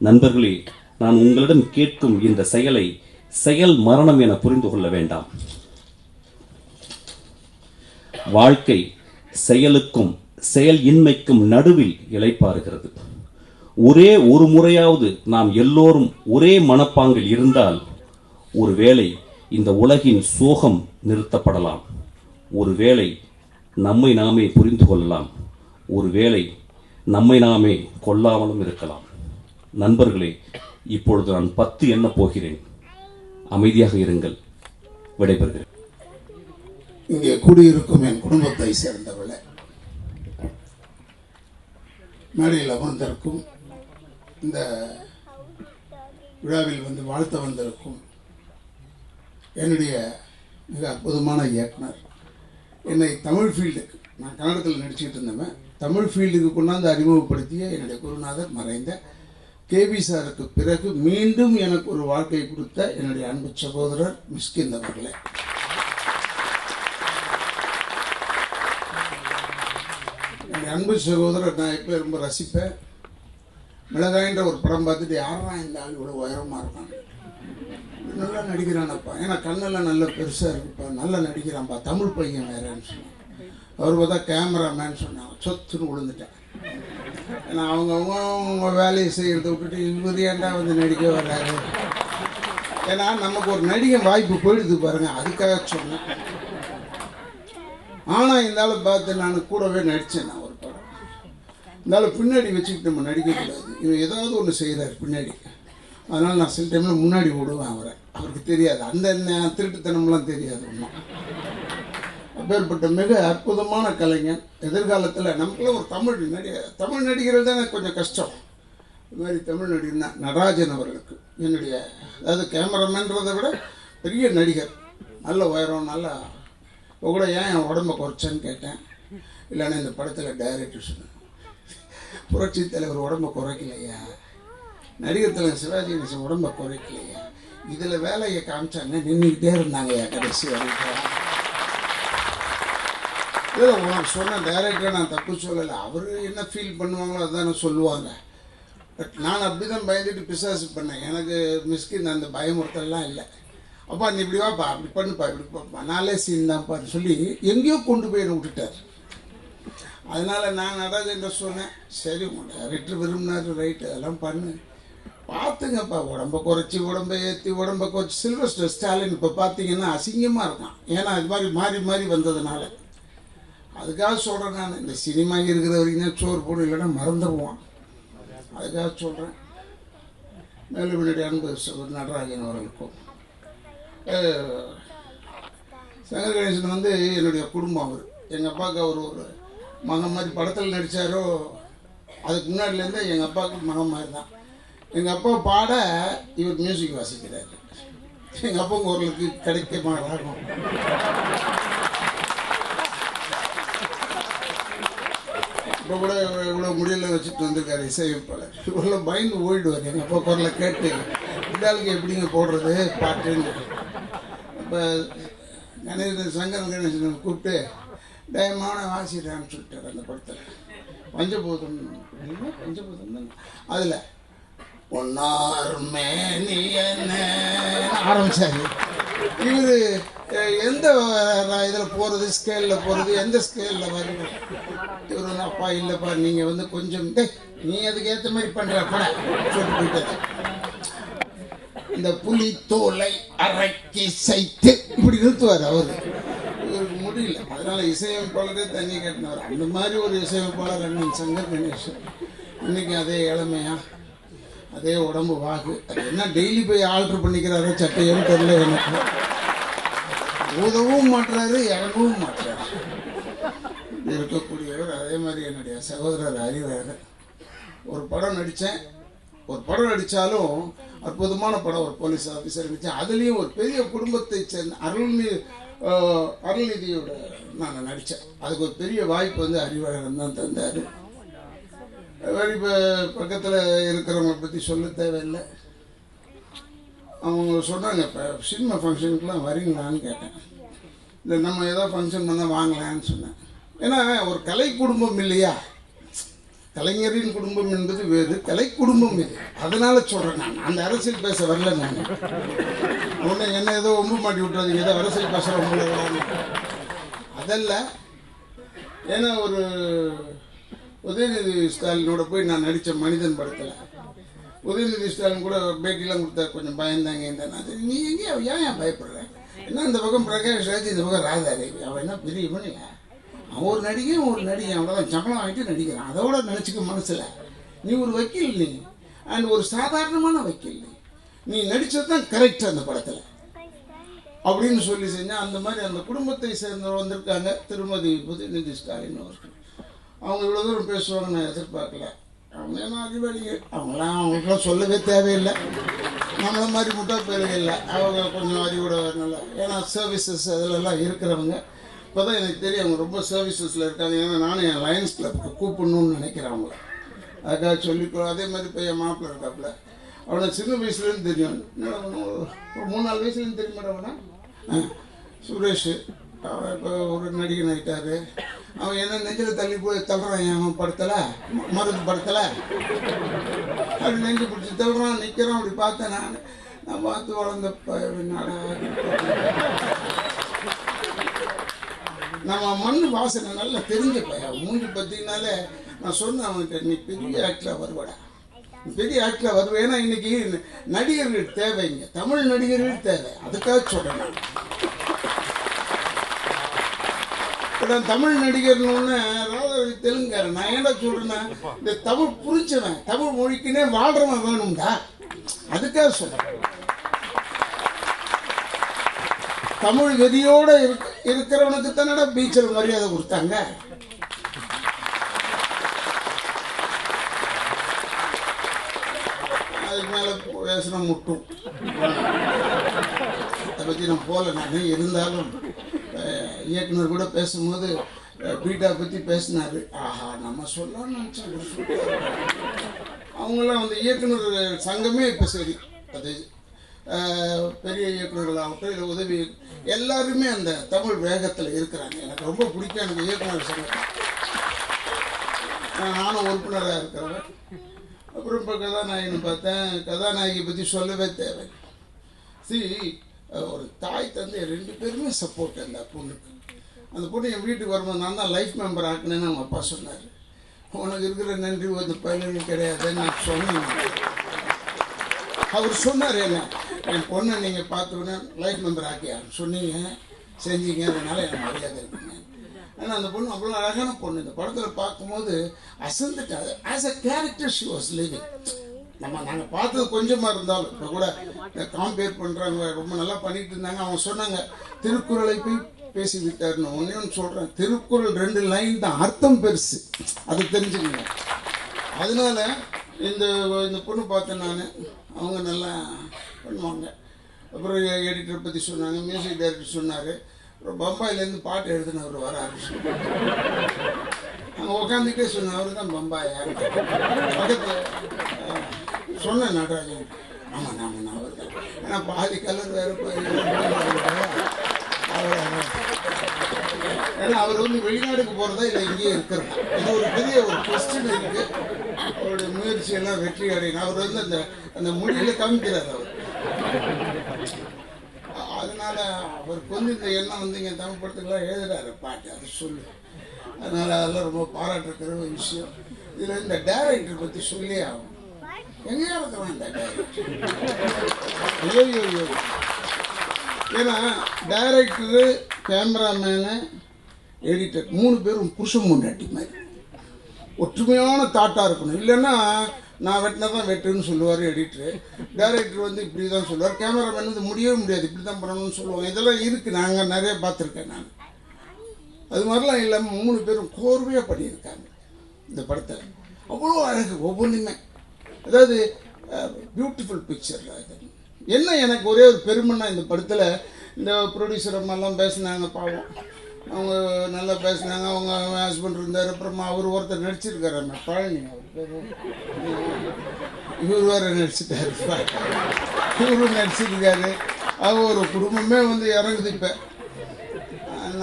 நண்பர்களே, நான் உங்களிடம் கேட்கும் இந்த செயலை செயல் மரணம் என புரிந்து கொள்ள வேண்டாம். வாழ்க்கை செயலுக்கும் செயல் இன்மைக்கும் நடுவில் இளைப்பாறுகிறது. ஒரே ஒரு முறையாவது நாம் எல்லோரும் ஒரே மனப்பாங்கில் இருந்தால் ஒருவேளை இந்த உலகின் சோகம் நிறுத்தப்படலாம். ஒருவேளை நம்மை நாமே புரிந்து கொள்ளலாம். ஒருவேளை நம்மை நாமே கொல்லாமலும் இருக்கலாம். நண்பர்களே, இப்பொழுது நான் 10 எண்ணப் போகிறேன். அமைதியாக இருங்கள். விடைபெறுகிறேன். இங்கே கூடியிருக்கும் என் குடும்பத்தை சேர்ந்தவர்களே, மேடையில் அமர்ந்திருக்கும், இந்த விழாவில் வந்து வாழ்த்த வந்திருக்கும் என்னுடைய மிக அற்புதமான இயக்குனர், என்னை தமிழ் ஃபீல்டுக்கு, நான் கன்னடத்தில் நடிச்சுக்கிட்டு இருந்தவன், தமிழ் ஃபீல்டுக்கு கொண்டாந்து அறிமுகப்படுத்திய என்னுடைய குருநாதர் மறைந்த கேபி சாருக்கு பிறகு மீண்டும் எனக்கு ஒரு வாழ்க்கை கொடுத்த என்னுடைய அன்பு சகோதரர் மிஸ்கின் அவர்களே, என்னுடைய அன்பு சகோதரர், நான் இப்போ ரொம்ப ரசிப்பேன். மிளகாயின்ற ஒரு படம் பார்த்துட்டு யாரா இந்த ஆள் இவ்வளோ உயரமாக இருக்காங்க, நல்லா நடிக்கிறானப்பா, ஏன்னா கண்ணெல்லாம் நல்ல பெருசாக இருக்குப்பா, நல்லா நடிக்கிறான்ப்பா, தமிழ் பையன் வேறேன்னு சொன்னான். அவர் பார்த்தா கேமராமேன் சொன்னாங்க. சொத்துன்னு விழுந்துட்டேன். ஏன்னா அவங்க வேலையை செய்கிறத விட்டுட்டு இவர் ஏன்டா வந்து நடிக்க வர்றாரு, ஏன்னா நமக்கு ஒரு நடிகை வாய்ப்பு போயிடுது பாருங்க, அதுக்காக சொன்னேன். ஆனால் இந்த ஆளை பார்த்து நான் கூடவே நடித்தேன். நான் ஒரு படம் இருந்தாலும் பின்னாடி வச்சுக்கிட்டு நம்ம நடிக்கக்கூடாது, இவன் ஏதாவது ஒன்று செய்கிறார் பின்னாடி, அதனால் நான் சில டைமில் முன்னாடி விடுவேன் அவரை. அவருக்கு தெரியாது, அந்த திருட்டுத்தனம்லாம் தெரியாது ஒன்றும். அப்பேற்பட்ட மிக அற்புதமான கலைஞன். எதிர்காலத்தில் நமக்குள்ள ஒரு தமிழ் நடிகர்கள் தான் எனக்கு கொஞ்சம் கஷ்டம். இது மாதிரி தமிழ் நடிகர் நடராஜன் அவர்களுக்கு என்னுடைய, அதாவது கேமராமேன்றதை விட பெரிய நடிகர், நல்ல உயரம், நல்லா. இப்போ கூட ஏன் என் உடம்பை குறைச்சேன்னு கேட்டேன். இல்லைன்னா இந்த படத்தில் டைரக்டர் சொன்னேன், புரட்சி தலைவர் உடம்பை குறைக்கலையா, நடிகர் தலைவர் சிவாஜி கணேசன் உடம்பை குறைக்கலையா, இதில் வேலையை காமிச்சாங்க, நின்றுக்கிட்டே இருந்தாங்கய்யா கடைசி வரைக்கும். இல்லை உனக்கு சொன்ன டைரக்டரை நான் தப்பு சொல்லலை, அவர் என்ன ஃபீல் பண்ணுவாங்களோ அதுதானே சொல்லுவாங்க. பட் நான் அப்படி தான் பயந்துட்டு பிசாசு பண்ணேன். எனக்கு மிஸ்கின் அந்த பயமுறுத்தலாம் இல்லை. அப்பா நீ இப்படி வாப்பா, அப்படி பண்ணுப்பா, இப்படி பாப்பா, நாளே சீன் தான்ப்பான்னு சொல்லி எங்கேயோ கொண்டு போய் என்னை விட்டுட்டார். அதனால் நான் நடராஜன் சொன்னேன், சரி டைரக்டர் விரும்பினார், ரைட்டு, அதெல்லாம் பண்ணு, பார்த்துங்கப்பா, உடம்பை குறைச்சி உடம்பை ஏற்றி உடம்பை குறைச்சி. சில்வஸ்டர் ஸ்டாலின் இப்போ பார்த்தீங்கன்னா அசிங்கமாக இருக்கான். ஏன்னா அது மாதிரி மாறி மாறி வந்ததுனால. அதுக்காக சொல்கிறேன், நான் இந்த சினிமா இருக்கிற வரைக்கும் தான் சோறு போடும், இல்லைன்னா மறந்துடுவான். அதுக்காக சொல்கிறேன். மேலும் என்னுடைய அன்பு நடராஜன் அவர்களுக்கும் சங்கர் கணேசன் வந்து என்னுடைய குடும்பம். அவர் எங்கள் அப்பாவுக்கு அவர் ஒரு மகன் மாதிரி. படத்தில் நடித்தாரோ அதுக்கு முன்னாடிலேருந்தே எங்கள் அப்பாவுக்கு மகன் மாதிரி தான். எங்கள் அப்பா பாட இவர் மியூசிக் வாசிக்கிறார். எங்கள் அப்பா குரலுக்கு கிடைக்க மாட்டாகும். இப்போ கூட இவ்வளோ முடியல வச்சுட்டு வந்திருக்காரு இசையமைப்பாளர். இவ்வளோ பயந்து ஓடிடுவார் எங்கள் அப்பா குரலை கேட்டு, இந்த ஆளுக்கு எப்படிங்க போடுறது பாட்டுன்னு. இப்போ கணேசன் சங்கர் கணேசன் கூப்பிட்டு தயமான வாசிடான்னு சொல்லிட்டார் அந்த படத்தில். பஞ்சபூதம் அதில் ஒன்னாருமே நீ என்ன ஆரம்பிச்சாரு. இவர் எந்த இதில் போகிறது, ஸ்கேலில் போகிறது, எந்த ஸ்கேலில் வருது. இவர் அப்பா இல்லைப்பா, நீங்கள் வந்து கொஞ்சம் நீ அதுக்கு ஏற்ற மாதிரி பண்ணுற பட சொல்லிட்டு போயிட்டது. இந்த புலி தோலை அரைக்கி சைத்து இப்படி நிறுத்துவார் அவர். இவருக்கு முடியல, அதனால் இசையமைப்பாளரே தண்ணி கட்டினவர். அந்த மாதிரி ஒரு இசையமைப்பாளர் அண்ணன் சங்கர் கணேசன். இன்னைக்கு அதே இளமையா, அதே உடம்பு வாக்கு. அது என்ன டெய்லி போய் ஆல்ட்ரு பண்ணிக்கிறாரோ சட்டையோன்னு தெரியல எனக்கு. உதவும் மாட்டுறாரு, இறங்கவும் மாட்டுறாரு. இருக்கக்கூடியவர். அதே மாதிரி என்னுடைய சகோதரர் அறிவார். ஒரு படம் நடித்தேன். ஒரு படம் நடித்தாலும் அற்புதமான படம். ஒரு போலீஸ் ஆஃபீஸர் நடித்தேன். அதுலேயும் ஒரு பெரிய குடும்பத்தை சேர்ந்த அருள்நிதியோட நான் நடித்தேன். அதுக்கு ஒரு பெரிய வாய்ப்பு வந்து அறிவாளர் தான் தந்தார். இப்போ பக்கத்தில் இருக்கிறவங்களை பற்றி சொல்ல தேவையில்லை. அவங்க சொன்னாங்க, இப்போ சினிமா ஃபங்க்ஷனுக்குலாம் வரீங்களான்னு கேட்டேன். இல்லை நம்ம ஏதோ ஃபங்க்ஷன் பண்ணால் வாங்கலான்னு சொன்னேன். ஏன்னா ஒரு கலை குடும்பம் இல்லையா, கலைஞரின் குடும்பம் என்பது வேறு, கலை குடும்பம் இது. அதனால சொல்கிறேன். நான் அந்த அரசியல் பேச வரல. நான் ஒன்று என்ன ஏதோ ஒம்பு மாட்டி விட்டுறாதீங்க, ஏதோ அரசியல் பேசுகிறவங்க அதல்ல. ஏன்னா ஒரு உதயநிதி ஸ்டாலினோட போய் நான் நடித்த மனிதன் படத்தில் உதயநிதி ஸ்டாலின் கூட பேட்டிலாம் கொடுத்தா கொஞ்சம் பயந்தாங்க. இந்த நீ எங்கேயா ஏன் பயப்படுற? என்ன இந்த பக்கம் பிரகாஷ் ராஜ், இந்த பக்கம் ராதாதேவி, அவன் என்ன பெரிய பண்ணியா? அவன் ஒரு நடிகன் அவ்வளோதான், சம்பளம் வாங்கிட்டு நடிக்கிறான். அதோட நினச்சிக்க மனசில். நீ ஒரு வக்கீல், நீ அண்ட் ஒரு சாதாரணமான வக்கீல், நீ நடித்தது தான் கரெக்ட் அந்த படத்தில் அப்படின்னு சொல்லி செஞ்சால். அந்த மாதிரி அந்த குடும்பத்தை சேர்ந்தவர் வந்திருக்காங்க, திருமதி உதயநிதி ஸ்டாலின் அவர்கள். அவங்க இவ்வளோ தூரம் பேசுவாங்க நான் எதிர்பார்க்கல. அவங்க ஏன்னா அறிவாளிகள், அவங்களுக்குலாம் சொல்லவே தேவையில்லை. நம்மள மாதிரி முட்டா பேருங்க இல்லை, அவங்க கொஞ்சம் அறிவோட வரனால. ஏன்னா சர்வீசஸ் அதிலெல்லாம் இருக்கிறவங்க. இப்போ தான் எனக்கு தெரியும் அவங்க ரொம்ப சர்வீசஸில் இருக்காங்க. ஏன்னா நானும் என் லயன்ஸ் கிளப்புக்கு கூப்பிடணும்னு நினைக்கிறேன் அவங்கள. அதுக்காக சொல்லிக்கோ. அதே மாதிரி இப்போ என் மாப்பிள்ளை இருக்காப்புல, அவனை சின்ன வயசுலேருந்து தெரியும். ஒரு 3-4 வயசுலேருந்து தெரியும் மேடம். சுரேஷ் அவன் இப்போ ஒரு நடிகன் ஆகிட்டார். அவன் என்ன நெஞ்சில் தள்ளி போய் தள்ளுறான். அவன் படத்தில் மருந்து படத்தில் அப்படி நெஞ்சு பிடிச்சி தள்ளுறான், நிற்கிறான். அப்படி பார்த்தேன் நான் பார்த்து வளர்ந்தப்ப நம்ம மண் வாசனை நல்லா தெரிஞ்ச பையன். மூஞ்சி பார்த்தீங்கனாலே நான் சொன்னேன் அவனுக்கு, நீ பெரிய ஆக்டராக வருவாடா, பெரிய ஆக்டராக வருவேன். ஏன்னா இன்னைக்கு நடிகர்கள் தேவைங்க, தமிழ் நடிகர்கள் தேவை. அதுக்காக சொல்கிறேன். நான் தமிழ் நடிகர்னு ராதாவி தெலுங்காரன். நான் ஏன்டா சொல்றேன்னா, இந்த தமிழ் புரிச்சவன், தமிழ் மொழிக்குன்னே வாழ்றவன் வேணும்டா. அதுக்காக சொல்றேன். தமிழ் வெறியோட இருக்கிறவனுக்கு தானடா பீச்சர் மரியாதை கொடுத்தாங்க. அதுக்கு மேல பேசுன முட்டும். அதை பற்றி நான் போகல. நான் இருந்தாலும் இயக்குனர் கூட பேசும்போது பீட்டா பற்றி பேசினார். ஆஹா, நம்ம சொல்லணும்னு நினச்சோம். அவங்களாம் வந்து இயக்குனர் சங்கமே இப்போ சரி, அது பெரிய இயக்குநர்கள் ஆகட்டும் இல்லை உதவி எல்லாருமே அந்த தமிழ் வேகத்தில் இருக்கிறாங்க. எனக்கு ரொம்ப பிடிக்கும் எனக்கு இயக்குனர் சங்கம். நானும் உறுப்பினராக இருக்கிறவன். அப்புறம் இப்போ கதாநாயகனை பார்த்தேன். கதாநாயகி பற்றி சொல்லவே தேவை. ஒரு தாய் தந்தை 2 பேருமே சப்போர்ட் அந்த பொண்ணுக்கு. அந்த பொண்ணு என் வீட்டுக்கு வரும்போது நான் தான் லைஃப் மெம்பர் ஆக்குனேன்னு அவங்க அப்பா சொன்னார். உனக்கு இருக்கிற நன்றி ஒரு பையனுக்கு கிடையாதுன்னு நான் சொன்னேன். அவர் சொன்னார், என்ன என் பொண்ணை நீங்கள் பார்த்துக்கணுன்னு லைஃப் மெம்பர் ஆக்கியா சொன்னீங்க, செஞ்சீங்க, அதனால் எனக்கு மரியாதை இருக்குங்க. ஆனால் அந்த பொண்ணு அவ்வளோ அழகான பொண்ணு. இந்த படத்தில் பார்க்கும்போது அசந்துட்டாது. As a character she was living. நாங்கள் பார்த்தது கொஞ்சமாக இருந்தாலும் இப்போ கூட காம்பேர் பண்ணுறாங்க, ரொம்ப நல்லா பண்ணிட்டு இருந்தாங்க. அவங்க சொன்னாங்க திருக்குறளை போய் பேசி விட்டார்னு. ஒன்று சொல்கிறேன், திருக்குறள் 2 லைன் தான், அர்த்தம் பெருசு, அது தெரிஞ்சுக்கங்க. அதனால இந்த பொண்ணு பார்த்தேன் நான். அவங்க நல்லா பண்ணுவாங்க. அப்புறம் எடிட்டர் பற்றி சொன்னாங்க, மியூசிக் டைரக்டர் சொன்னார். அப்புறம் பம்பாயிலேருந்து பாட்டு எழுதினவர் வராரு. அங்கே உட்காந்துட்டே சொன்னேன், அவர் தான் பம்பாய் யார் பக்கத்து சொன்னேன் நடராஜன். ஆமாம் நான் அவர் தான். ஏன்னா பாதி கலர் வேறு ஏன்னா அவர் வந்து வெளிநாடுக்கு போகிறதா இல்லை இங்கேயே இருக்கிறதா, இது ஒரு பெரிய ஒரு கொஸ்டின் இருக்குது. அவருடைய முயற்சியெல்லாம் வெற்றி அடையணும். அவர் வந்து அந்த மொழியில் காமிக்கிறார் அவர். அதனால அவருக்கு வந்து இந்த எண்ணம் வந்து இங்கே தமிழ் படத்துக்கெல்லாம் எழுதுறாரு பாட்டு, அது சொல்லு. அதனால் அதெல்லாம் ரொம்ப பாராட்டுக்கிற ஒரு விஷயம். இதில் இந்த டைரக்டர் பற்றி சொல்லி ஆகும். எங்கேயா இருக்கிறான் இந்த டைரக்டர்? ஐயோ, ஏன்னா டைரக்டரு, கேமராமேனு, எடிட்டர் 3 பேரும் புருஷன் முன்னாடி மாதிரி ஒற்றுமையான தாட்டாக இருக்கணும். இல்லைன்னா நான் வெட்டினா தான் வெட்டுன்னு சொல்லுவார் எடிட்டரு. டைரக்டர் வந்து இப்படி தான் சொல்லுவார். கேமராமேன் வந்து முடியவே முடியாது, இப்படி தான் பண்ணணும்னு சொல்லுவாங்க. இதெல்லாம் இருக்குது, நாங்கள் நிறைய பார்த்துருக்கேன் நான். அது மாதிரிலாம் இல்லாமல் 3 பேரும் கோர்வையாக பண்ணியிருக்காங்க இந்த படத்தில். அவ்வளோ அழகு ஒவ்வொன்றுமே. அதாவது பியூட்டிஃபுல் பிக்சர். அது என்ன எனக்கு ஒரே ஒரு பெருமைன்னா, இந்த படத்தில் இந்த ப்ரொடியூசர் அம்மாலாம் பேசினாங்க, பாவம் அவங்க நல்லா பேசினாங்க. அவங்க ஹஸ்பண்ட் இருந்தார். அப்புறமா அவர் ஒருத்தர் நடிச்சிருக்காரு, பழனி, அவர் பேர் இவர் வேறு நடிச்சிட்டாரு, இவரும் நடிச்சிருக்காரு. அவங்க ஒரு குடும்பமே வந்து இறங்குது. இப்போ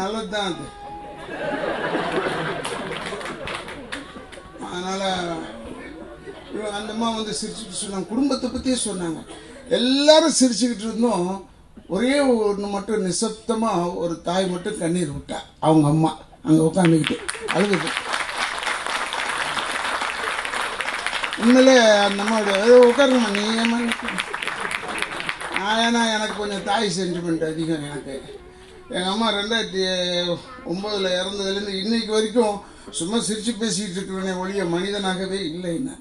நல்லது தான் அது. அதனால் அந்த அம்மா வந்து சிரிச்சுட்டு சொன்னாங்க, குடும்பத்தை பற்றியே சொன்னாங்க. எல்லாரும் சிரிச்சுக்கிட்டு இருந்தோம். ஒரே ஒன்று மட்டும் நிசப்தமாக ஒரு தாய் மட்டும் கண்ணீர் விட்டா. அவங்க அம்மா அங்கே உட்காந்துக்கிட்டு அழுகுது. உண்மையிலே அந்த அம்மாவோட உட்காருங்கம்மா நீ ஏமா. ஏன்னா எனக்கு கொஞ்சம் தாய் சென்டிமெண்ட் அதிகம். எனக்கு எங்கள் அம்மா 2009 இறந்ததுலேருந்து இன்னைக்கு வரைக்கும் சும்மா சிரித்து பேசிக்கிட்டு இருக்கிறனே ஒழிய மனிதனாகவே இல்லைன்னா.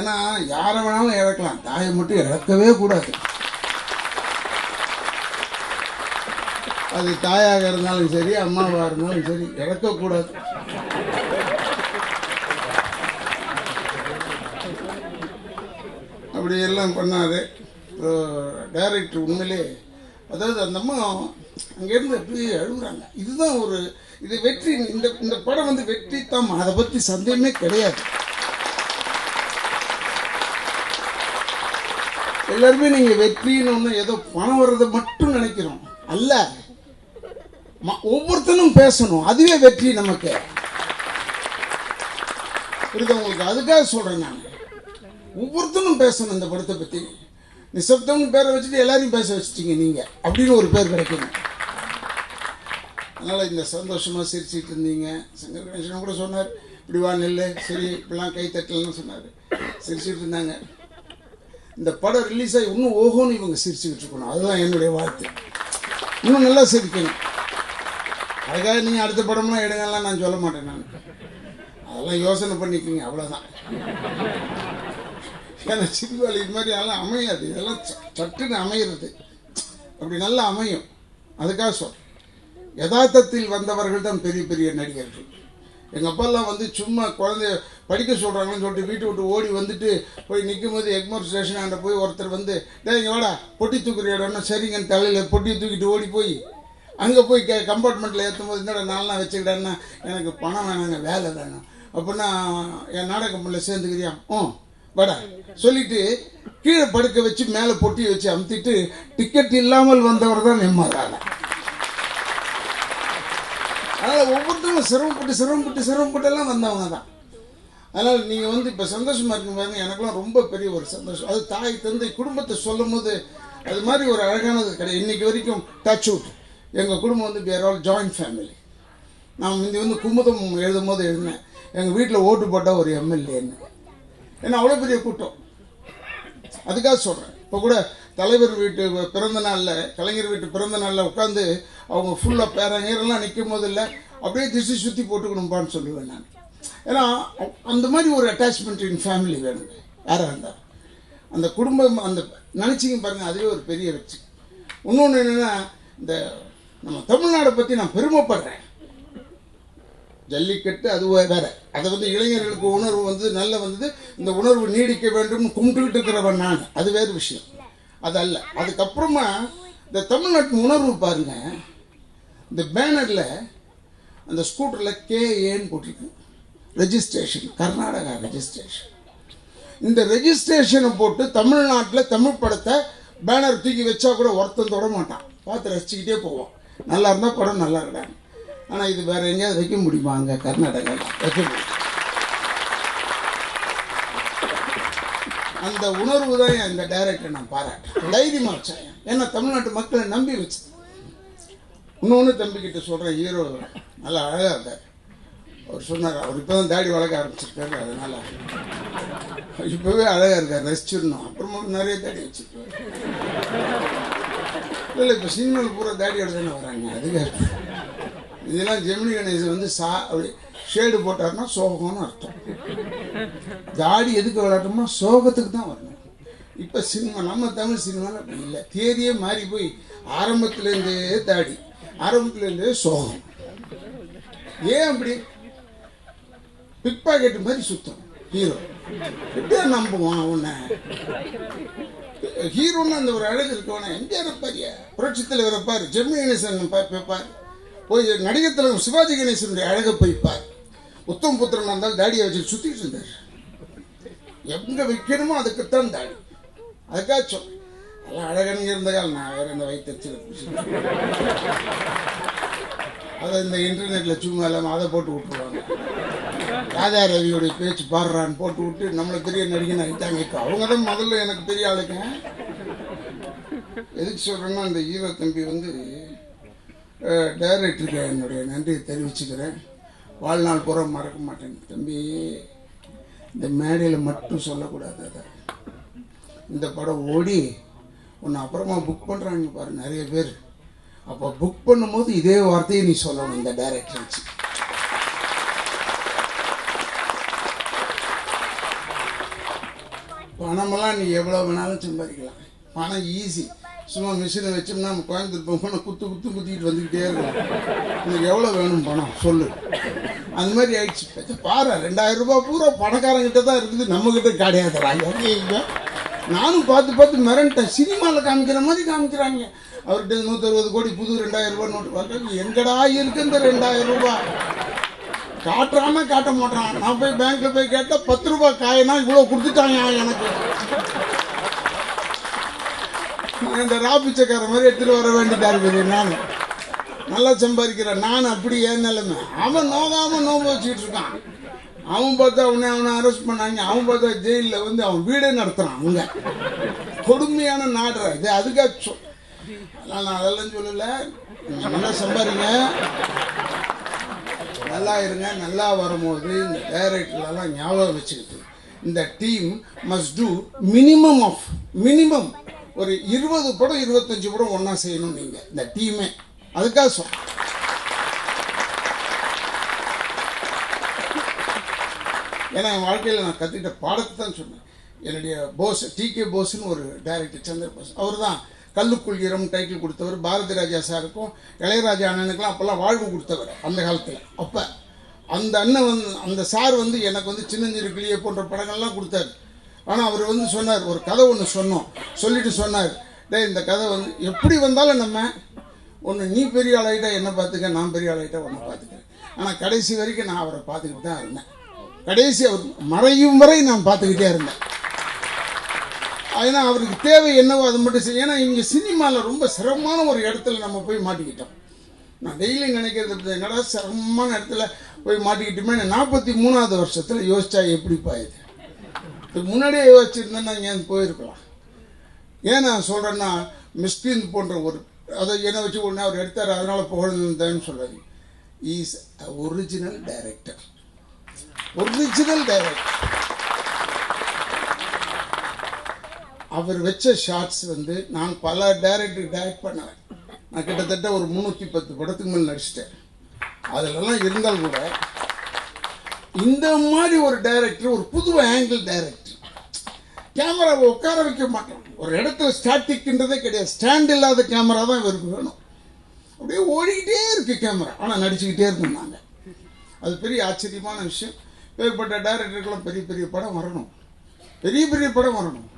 ஏன்னா யாரை வேணாலும் இழக்கலாம், தாயை மட்டும் இழக்கவே கூடாது. அது தாயாக இருந்தாலும் சரி, அம்மாவாக இருந்தாலும் சரி, இழக்கக்கூடாது. அப்படி எல்லாம் பண்ணார் டைரக்டர். உண்மையிலே அதாவது அந்த அம்மா அங்கேருந்து அப்படியே அழுகுறாங்க. இதுதான் ஒரு இது வெற்றி. இந்த படம் வந்து வெற்றி தான், அதை பற்றி சந்தேகமே கிடையாது. எல்லாருமே நீங்கள் வெற்றின்னு ஒன்று ஏதோ பணம் வர்றதை மட்டும் நினைக்கிறோம் அல்ல. ஒவ்வொருத்தனும் பேசணும், அதுவே வெற்றி நமக்கு. புரியுது உங்களுக்கு? அதுக்காக சொல்கிறேன் நான். ஒவ்வொருத்தனும் பேசணும் இந்த படத்தை பற்றி. நிசப்தம்னு பேரை வச்சுட்டு எல்லாரையும் பேச வச்சுட்டீங்க நீங்கள், அப்படின்னு ஒரு பேர் கிடைக்கணும். அதனால் இந்த சந்தோஷமாக சிரிச்சிட்டு இருந்தீங்க. சங்கர் கணேசன் கூட சொன்னார், இப்படி வா நெல், சரி இப்படிலாம் கை தட்டலன்னு சொன்னார். சிரிச்சுட்டு இருந்தாங்க. இந்த படம் ரிலீஸ் ஆகி இன்னும் ஓஹோன்னு இவங்க சிரிச்சுக்கிட்டு இருக்கணும். அதுதான் என்னுடைய வாழ்த்து. இன்னும் நல்லா சிரிக்கணும். அதுக்காக நீங்கள் அடுத்த படம்லாம் எடுங்கலாம் நான் சொல்ல மாட்டேன். நான் அதெல்லாம் யோசனை பண்ணிக்கிங்க, அவ்வளோதான். ஏன்னா சிறுவாளி இது மாதிரி அதெல்லாம் அமையாது. இதெல்லாம் சட்டுன்னு அமைகிறது. அப்படி நல்லா அமையும். அதுக்காக சொல், யதார்த்தத்தில் வந்தவர்கள் தான் பெரிய பெரிய நடிகர்கள். எங்கள் அப்பாலாம் வந்து சும்மா குழந்தைய படிக்க சொல்கிறாங்கன்னு சொல்லிட்டு வீட்டை விட்டு ஓடி வந்துட்டு போய் நிற்கும் போது எக்மோர் ஸ்டேஷன் போய் ஒருத்தர் வந்து இங்கே வாடா பொட்டி தூக்குற இடம்னா சரிங்கன்னு தலையில் பொட்டியை தூக்கிட்டு ஓடி போய் அங்கே போய் கம்பார்ட்மெண்ட்டில் ஏற்றும் போது என்னடா நான்லாம் வச்சுக்கிட்டேன்னா எனக்கு பணம் வேணாங்க வேலை வேணும் அப்படின்னா என் நாடக கம்பெனியில் சேர்ந்துக்கிறியா வாடா சொல்லிட்டு கீழே படுக்க வச்சு மேலே பொட்டியை வச்சு அமுத்திட்டு டிக்கெட் இல்லாமல் வந்தவர் தான் நிம்மதியான. அதனால் ஒவ்வொருத்தரும் சிரமப்பட்டு எல்லாம் வந்தவங்க தான். அதனால் நீங்கள் வந்து இப்போ சந்தோஷமாக இருக்கும் பாருங்க, எனக்குலாம் ரொம்ப பெரிய ஒரு சந்தோஷம். அது தாய் தந்தை குடும்பத்தை சொல்லும் போது அது மாதிரி ஒரு அழகானது கிடையாது. இன்றைக்கி வரைக்கும் டச் அவுட் எங்கள் குடும்பம் வந்து வேர் ஆல் ஜாயிண்ட் ஃபேமிலி. நான் முந்தி வந்து குமுதம் எழுதும் போது எழுதினேன் எங்கள் வீட்டில் ஓட்டு போட்டால் ஒரு எம்எல்ஏன்னு. ஏன்னா அவ்வளோ பெரிய கூட்டம். அதுக்காக சொல்கிறேன். இப்போ கூட தலைவர் வீட்டு பிறந்த நாளில், கலைஞர் வீட்டு பிறந்த நாளில் உட்காந்து அவங்க ஃபுல்லாக பேரங்கரெல்லாம் நிற்கும் போது இல்லை அப்படியே திசை சுற்றி போட்டுக்கணும்பான்னு சொல்லுவேன் நான். ஏன்னா அந்த மாதிரி ஒரு அட்டாச்மெண்ட் இன் ஃபேமிலி வேணுங்க யாராக இருந்தால். அந்த குடும்பம் அந்த நினச்சிங்க பாருங்கள், அதுவே ஒரு பெரிய வச்சு. இன்னொன்று என்னென்னா, இந்த நம்ம தமிழ்நாடை பற்றி நான் பெருமைப்படுறேன். ஜல்லிக்கட்டு அது வேற, அதை வந்து இளைஞர்களுக்கு உணர்வு வந்து நல்ல வந்தது. இந்த உணர்வு நீடிக்க வேண்டும்னு கும்பிட்டுக்கிட்டு இருக்கிறவன் நான், அது வேறு விஷயம், அது அல்ல. அதுக்கப்புறமா இந்த தமிழ்நாட்டின் உணர்வு பாருங்க. இந்த பேனரில் அந்த ஸ்கூட்டரில் KAன்னு போட்டிருக்கு, ரெஜிஸ்ட்ரேஷன், கர்நாடகா ரெஜிஸ்ட்ரேஷன். இந்த ரெஜிஸ்ட்ரேஷனை போட்டு தமிழ்நாட்டில் தமிழ் படத்தை பேனர் தூக்கி வச்சா கூட ஒருத்தன் தொட மாட்டான், பார்த்து ரசிச்சுக்கிட்டே போவோம். நல்லா இருந்தால் படம் நல்லா இருக்காங்க. ஆனால் இது வேறு எங்கேயாவது வைக்க முடியுமா? அங்கே கர்நாடகாவில் வைக்க முடியும். அந்த உணர்வு தான் இந்த டைரக்டர் நான் பாராட்டேன். தைரியமாக வச்சேன், ஏன்னா தமிழ்நாட்டு மக்களை நம்பி வச்சு. இன்னொன்று தம்பிக்கிட்ட சொல்கிறேன், ஹீரோ நல்லா அழகாக இருக்கார். அவர் சொன்னார், அவர் இப்போ தான் தாடி வளர்க்க ஆரம்பிச்சிருக்காரு, அதனால் இப்போவே அழகாக இருக்கார், ரசிச்சிடணும். அப்புறமா நிறைய தாடி வச்சுருக்காரு. இல்லை இப்போ சினிமாவில் பூரா தாடியோட தானே வராங்க. அதுக்காக இதெல்லாம் ஜெமினி கணேசன் வந்து அப்படி ஷேடு போட்டார்னா சோகம்னு அர்த்தம். தாடி எதுக்கு விளையாட்டோம்னா சோகத்துக்கு தான் வரணும். இப்போ சினிமா, நம்ம தமிழ் சினிமாவில் அப்படி இல்லை, தேதியே மாறி போய் ஆரம்பத்துலேருந்தே தாடி, ஆரம்பத்துலேருந்தே சோகம். ஏன் அப்படி? பிக் பாக்கெட் மாதிரி சுத்தம் ஹீரோ. எப்படியா நம்புவான் அவனை? ஹீரோன்னு அந்த ஒரு அழகு இருக்கவன எம்ஜிஆர் பாரியா, புரட்சி தலைவரை பாரு, ஜெமினி கணேசன் பாரு, போய் நடிகர் தலைவர் சிவாஜி கணேசனுடைய அழகை போய்ப்பார். உத்தம் புத்திரன் இருந்தாலும் தாடியை வச்சு சுற்றிட்டு இருந்தார். எங்கே வைக்கணுமோ அதுக்குத்தான் தாடி. அதுக்காச்சும் அதெல்லாம் அழகனுங்க இருந்தால் நான் வேற இந்த வயிற்று அதை இந்த இன்டர்நெட்டில் சும்மா இல்லாமல் அதை போட்டு விட்டுருவாங்க. ராஜா ரவியோடைய பேச்சு பாடுறான்னு போட்டு விட்டு நம்மளை பெரிய நடிகை ஆகிட்டாங்க. இப்போ அவங்க தான் முதல்ல எனக்கு பெரிய ஆளுங்க. எதுக்கு சொல்கிறேன்னா, இந்த ஹீரோ தம்பி வந்து டைரக்டருக்கு என்னுடைய நன்றியை தெரிவிச்சுக்கிறேன். வாழ்நாள் பூரா மறக்க மாட்டேன். தம்பி, இந்த மேடையில் மட்டும் சொல்லக்கூடாது. அதை இந்த படம் ஓடி உன்னை அப்புறமா புக் பண்ணுறாங்க பாரு நிறைய பேர். அப்போ புக் பண்ணும்போது இதே வார்த்தையை நீ சொல்லணும் இந்த டைரக்டர் வச்சு. பணமெல்லாம் நீ எவ்வளோ வேணாலும் சம்பாதிக்கலாம். பணம் ஈஸி. சும்மா மிஷினை வச்சோம்னா நம்ம கோயம்புத்தூர் போகணும், குத்திக்கிட்டு வந்துக்கிட்டே இருக்கலாம். உனக்கு எவ்வளோ வேணும் பணம் சொல்லு. அந்த மாதிரி ஆயிடுச்சு. பாரு, 2000 ரூபாய் பூரா பணக்காரங்கிட்ட தான் இருக்குது, நம்மக்கிட்ட கிடையாது. நானும் பார்த்து மிரண்டேன். சினிமாவில் காமிக்கிற மாதிரி காமிக்கிறாங்க. அவர்கிட்ட 160 கோடி புது 2000 ரூபாய் நோட்டு பார்க்க எங்கடா இருக்கு இந்த 2000 ரூபாய்? காட்டுறான்னா காட்ட மாட்டான். நான் போய் பேங்க்ல போய் கேட்டால் 10 ரூபாய் காயினா இவ்வளோ கொடுத்துட்டாங்க எனக்கு. இந்த ராபிச்சக்கார மாதிரி எடுத்துட்டு வர வேண்டியதா இருக்குது. நான் நல்லா சம்பாதிக்கிறேன், நான் அப்படி ஏன் நிலைமை. அவன் நோகாம நோம்பு வச்சுக்கிட்டு இருக்கான். அவன் பார்த்தா அவனை அரெஸ்ட் பண்ணாங்க. அவன் பார்த்தா ஜெயிலில் வந்து அவன் வீடே நடத்துறான். அங்கே கொடுமையான நாடுற இது. அதுக்காச்சும் நான் அதெல்லாம் சொல்லலை. நல்லா சம்பாதிங்க, நல்லா இருங்க. நல்லா வரும்போது இந்த டைரக்டர்லாம் ஞாபகம் வச்சுக்கிட்டு இந்த டீம் மஸ்ட் டூ மினிமம் ஒரு 20 படம் 25 படம் ஒன்றா செய்யணும் நீங்கள் இந்த டீமே. அதுக்காக சொல். ஏன்னா என் வாழ்க்கையில் நான் கற்றுக்கிட்ட பாடத்தை தான் சொன்னேன். என்னுடைய போஸ் TK போஸ்ன்னு ஒரு டைரக்டர், சந்திர போஸ், அவர் தான் கல்லுக்குள் ஈரம் டைட்டில் கொடுத்தவர். பாரதி ராஜா சாருக்கும் இளையராஜா அண்ணனுக்கெல்லாம் அப்போல்லாம் வாழ்வு கொடுத்தவர் அந்த காலத்தில். அப்போ அந்த அண்ணன் வந்து அந்த சார் வந்து எனக்கு வந்து சின்னஞ்சிறு கிளியை போன்ற படங்கள்லாம் கொடுத்தாரு. ஆனால் அவர் வந்து சொன்னார், ஒரு கதை ஒன்று சொன்னோம், சொல்லிட்டு சொன்னார், டே இந்த கதை வந்து எப்படி வந்தாலும் நம்ம ஒன்று நீ பெரிய ஆளாயிட்டா என்ன பார்த்துக்க, நான் பெரிய ஆளாயிட்டா ஒன்று பார்த்துக்கிறேன். ஆனால் கடைசி வரைக்கும் நான் அவரை பார்த்துக்கிட்டு தான் இருந்தேன். கடைசி அவர் மறையும் வரை நான் பார்த்துக்கிட்டே இருந்தேன். ஏன்னா அவருக்கு தேவை என்னவோ அது மட்டும் செய்ய. ஏன்னா இங்கே சினிமாவில் ரொம்ப சிரமமான ஒரு இடத்துல நம்ம போய் மாட்டிக்கிட்டோம். நான் டெய்லி நினைக்கிறது என்னடா சிரமமான இடத்துல போய் மாட்டிக்கிட்டோமே. 43வது வருஷத்தில் யோசிச்சா எப்படிப்பா இது, இதுக்கு முன்னாடியே யோசிச்சிருந்தேன்னா ஏன் போயிருக்கலாம். ஏன் நான் சொல்கிறேன்னா, மிஸ்கின் போன்ற ஒரு அதை என்னை வச்சு ஒன்று அவர் எடுத்தார், அதனால் புகழ்ந்தேன்னு சொல்கிறாரு. Is original director, original director. அவர் வச்ச ஷார்ட்ஸ் வந்து நான் பல டைரக்டருக்கு டைரக்ட் பண்ணுவேன். நான் கிட்டத்தட்ட ஒரு 310 படத்துக்கு மேலே நடிச்சிட்டேன். அதிலெல்லாம் இருந்தால் கூட இந்த மாதிரி ஒரு டைரக்டர், ஒரு புது ஆங்கிள் டைரக்டர், கேமராவை உட்கார வைக்க மாட்டோம். ஒரு இடத்துல ஸ்டாட்டிக்ன்றதே கிடையாது, ஸ்டாண்ட் இல்லாத கேமரா தான் இவருக்கு வேணும். அப்படியே ஓடிக்கிட்டே இருக்கு கேமரா, ஆனால் நடிச்சுக்கிட்டே இருக்கோம் நாங்கள். அது பெரிய ஆச்சரியமான விஷயம். பேர்பட்ட டைரக்டருக்கெல்லாம் பெரிய பெரிய படம் வரணும், பெரிய பெரிய படம் வரணும்.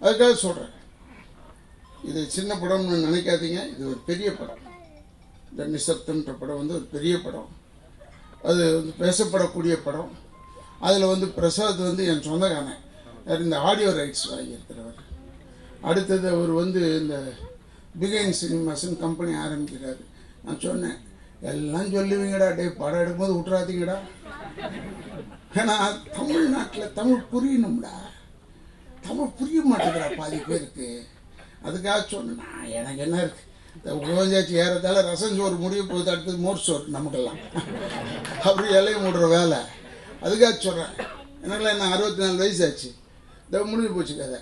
அதுக்காக சொல்கிறேன், இது சின்ன படம்னு நினைக்காதீங்க, இது ஒரு பெரிய படம். இந்த நிசப்தம்ன்ற படம் வந்து ஒரு பெரிய படம், அது வந்து பேசப்படக்கூடிய படம். அதில் வந்து பிரசாத் வந்து என் சொந்தக்காரன், இந்த ஆடியோ ரைட்ஸ் வாங்கியிருக்கிறவர். அடுத்தது அவர் வந்து இந்த பிகைன் சினிமாஸ்ன்னு கம்பெனி ஆரம்பிக்கிறாரு. நான் சொன்னேன், எல்லாம் சொல்லுவீங்கடா, டே படம் எடுக்கும்போது விட்டுறாதீங்கடா. ஏன்னா தமிழ்நாட்டில் தமிழ் புரியணும்டா, தமிழ் புரிய மாட்டேங்கிறா பாதி பேருக்கு. அதுக்காக சொன்னேன், எனக்கு என்ன இருக்குது, உபஞ்சாச்சு ஏறத்தால ரசம் சோறு முடிய போகுது, அடுத்தது மோர் சோறு நமக்கெல்லாம் அப்படி இலையை மூடுற வேலை. அதுக்காக சொல்கிறேன், எனக்குலாம் என்ன 64 வயசு ஆச்சு, இதை முடிஞ்சு போச்சு கதை.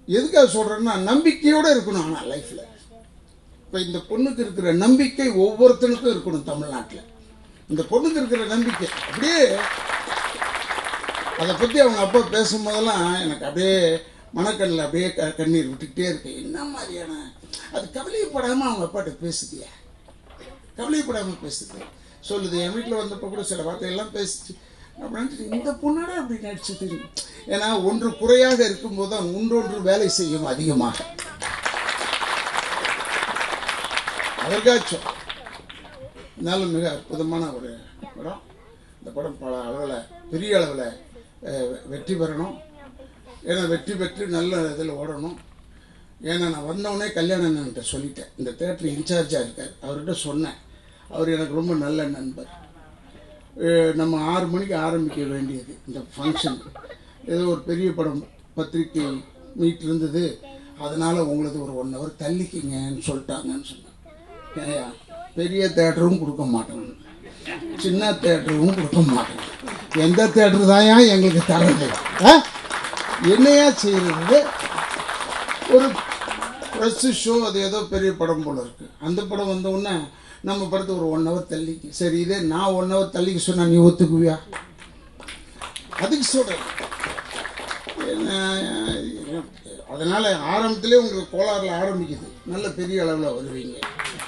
எதுக்காக சொல்கிறேன்னா, நம்பிக்கையோடு இருக்கணும். ஆனால் லைஃப்பில் இப்போ இந்த பொண்ணுக்கு இருக்கிற நம்பிக்கை ஒவ்வொருத்தனுக்கும் இருக்கணும். தமிழ்நாட்டில் இந்த பொண்ணுக்கு இருக்கிற நம்பிக்கை அப்படியே, அதை பற்றி அவங்க அப்பா பேசும்போதெல்லாம் எனக்கு அப்படியே மனக்கண்ணில் அப்படியே கண்ணீர் விட்டுக்கிட்டே இருக்கு. என்ன மாதிரியான அது கவலைப்படாமல் அவங்க அப்பாட்ட பேசுதியா, கவலைப்படாமல் பேசுது, சொல்லுது. என் வீட்டில் வந்தப்போ கூட சில வார்த்தையெல்லாம் பேசிச்சு. அப்படின்னு இந்த பொண்ணோட அப்படி நடிச்சு தெரியும். ஏன்னா ஒன்று குறையாக இருக்கும்போது தான் ஒன்றொன்று வேலை செய்யும் அதிகமாக. அதற்காச்சும் இருந்தாலும் மிக அற்புதமான ஒரு படம். இந்த படம் பல அளவில், பெரிய அளவில் வெற்றி பெறணும். ஏன்னா வெற்றி பெற்று நல்ல இதில் ஓடணும். ஏன்னா நான் வந்தவுடனே கல்யாணன்கிட்ட சொல்லிட்டேன், இந்த தேட்டர் இன்சார்ஜாக இருக்கார், அவர்கிட்ட சொன்னேன். அவர் எனக்கு ரொம்ப நல்ல நண்பர். நம்ம 6 மணிக்கு ஆரம்பிக்க வேண்டியது இந்த ஃபங்க்ஷன். ஏதோ ஒரு பெரிய படம் பத்திரிக்கை மீட் இருந்தது, அதனால் உங்களுக்கு ஒரு 1 hour தள்ளிக்கிங்கன்னு சொல்லிட்டாங்கன்னு சொன்னேன். ஏயா, பெரிய தேட்டரும் கொடுக்க மாட்டோம், சின்ன தேட்டரும் கொடுக்க மாட்டோம், எந்த தேட்டர் தான் எங்களுக்கு தரது, என்னையா செய்கிறது? ஒரு ப்ரெஸ் ஷோ, அது ஏதோ பெரிய படம் போல இருக்குது. அந்த படம் வந்த உடனே நம்ம படத்தை ஒரு 1 hour தள்ளிக்கு. சரி, இதே நான் 1 hour தள்ளிக்க சொன்னால் நீ ஒத்துக்குவியா? அதுக்கு சொல்கிறேன். அதனால் ஆரம்பத்திலே உங்களுக்கு கோளாறில் ஆரம்பிக்குது, நல்ல பெரிய அளவில் வருவீங்க,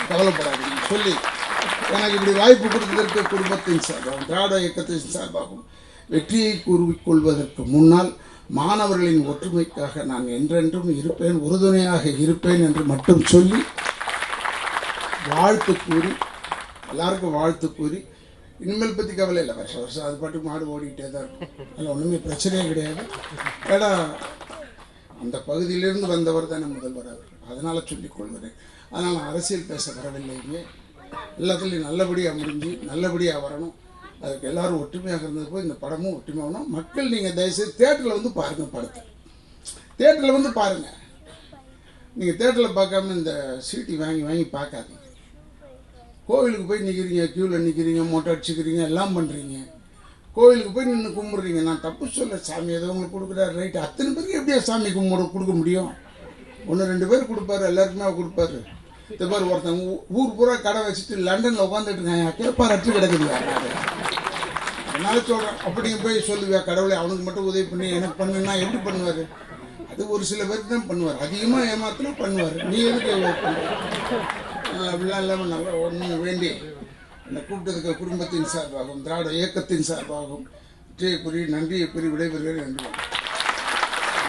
கவலைப்படாதீங்க சொல்லி எனக்கு இப்படி வாய்ப்பு கொடுத்ததற்கு குடும்பத்தின் சார்பாகவும் திராவிட இயக்கத்தின் சார்பாகவும் வெற்றியை கூறிக்கொள்வதற்கு முன்னால் மாணவர்களின் ஒற்றுமைக்காக நான் என்றென்றும் இருப்பேன், உறுதுணையாக இருப்பேன் என்று மட்டும் சொல்லி வாழ்த்து கூறி, எல்லாருக்கும் வாழ்த்து கூறி, இனிமேல் பற்றி கவலை இல்லை. வருஷம் வருஷம் அது பாட்டுக்கு மாடு ஓடிக்கிட்டே தான் இருக்கும், அதில் ஒன்றுமே பிரச்சனையே கிடையாது. ஏன்னா அந்த பகுதியிலிருந்து வந்தவர் தானே முதல்வர் அவர், அதனால் சொல்லிக் கொள்கிறேன். அதனால் அரசியல் பேச வரவில்லைங்க, எல்லாத்துலேயும் நல்லபடியாக முடிஞ்சு நல்லபடியாக வரணும். அதுக்கு எல்லோரும் ஒற்றுமையாக இருந்தது போய் இந்த படமும் ஒற்றுமையாகணும். மக்கள் நீங்கள் தயவுசெய்து தேட்டரில் வந்து பாருங்கள், படத்தை தேட்டரில் வந்து பாருங்கள். நீங்கள் தேட்டரில் பார்க்காம இந்த சீட்டி வாங்கி வாங்கி பார்க்காதீங்க. கோவிலுக்கு போய் நிற்கிறீங்க, க்யூவில் நிற்கிறீங்க, மொட்டை அடிச்சுக்கிறீங்க, எல்லாம் பண்ணுறீங்க. கோவிலுக்கு போய் நின்று கும்பிட்றீங்க. நான் தப்பு சொல்ல, சாமி ஏதோ உங்களுக்கு கொடுக்குறாரு, ரைட்டு. அத்தனை பேருக்கு எப்படியா சாமி கொடுக்க முடியும்? 1-2 பேர் கொடுப்பாரு, எல்லாருக்குமே கொடுப்பாரு. இந்த பேர் ஒருத்தங்க ஊர் பூரா கடை வச்சுட்டு லண்டனில் உட்காந்துட்டு இருக்காங்க, கேட்பார் அட்டு கிடக்குது. அதனால சொல்கிறேன், அப்படி போய் சொல்லுவியா கடவுளை அவனுக்கு மட்டும் உதவி பண்ணி எனக்கு பண்ணுன்னா எப்படி பண்ணுவார்? அது ஒரு சில பேருக்கு தான் பண்ணுவார், அதிகமாக ஏமாத்தினா பண்ணுவார். நீ எதுக்கு அப்படிலாம் இல்லாமல் நல்லா ஒன்று வேண்டி என்னை கூப்பிட்டதுக்கு குடும்பத்தின் சார்பாகவும் திராவிட இயக்கத்தின் சார்பாகவும் வெற்றியை கூறி நன்றியை கூறி விடைபெறுகிறேன். நன்றி.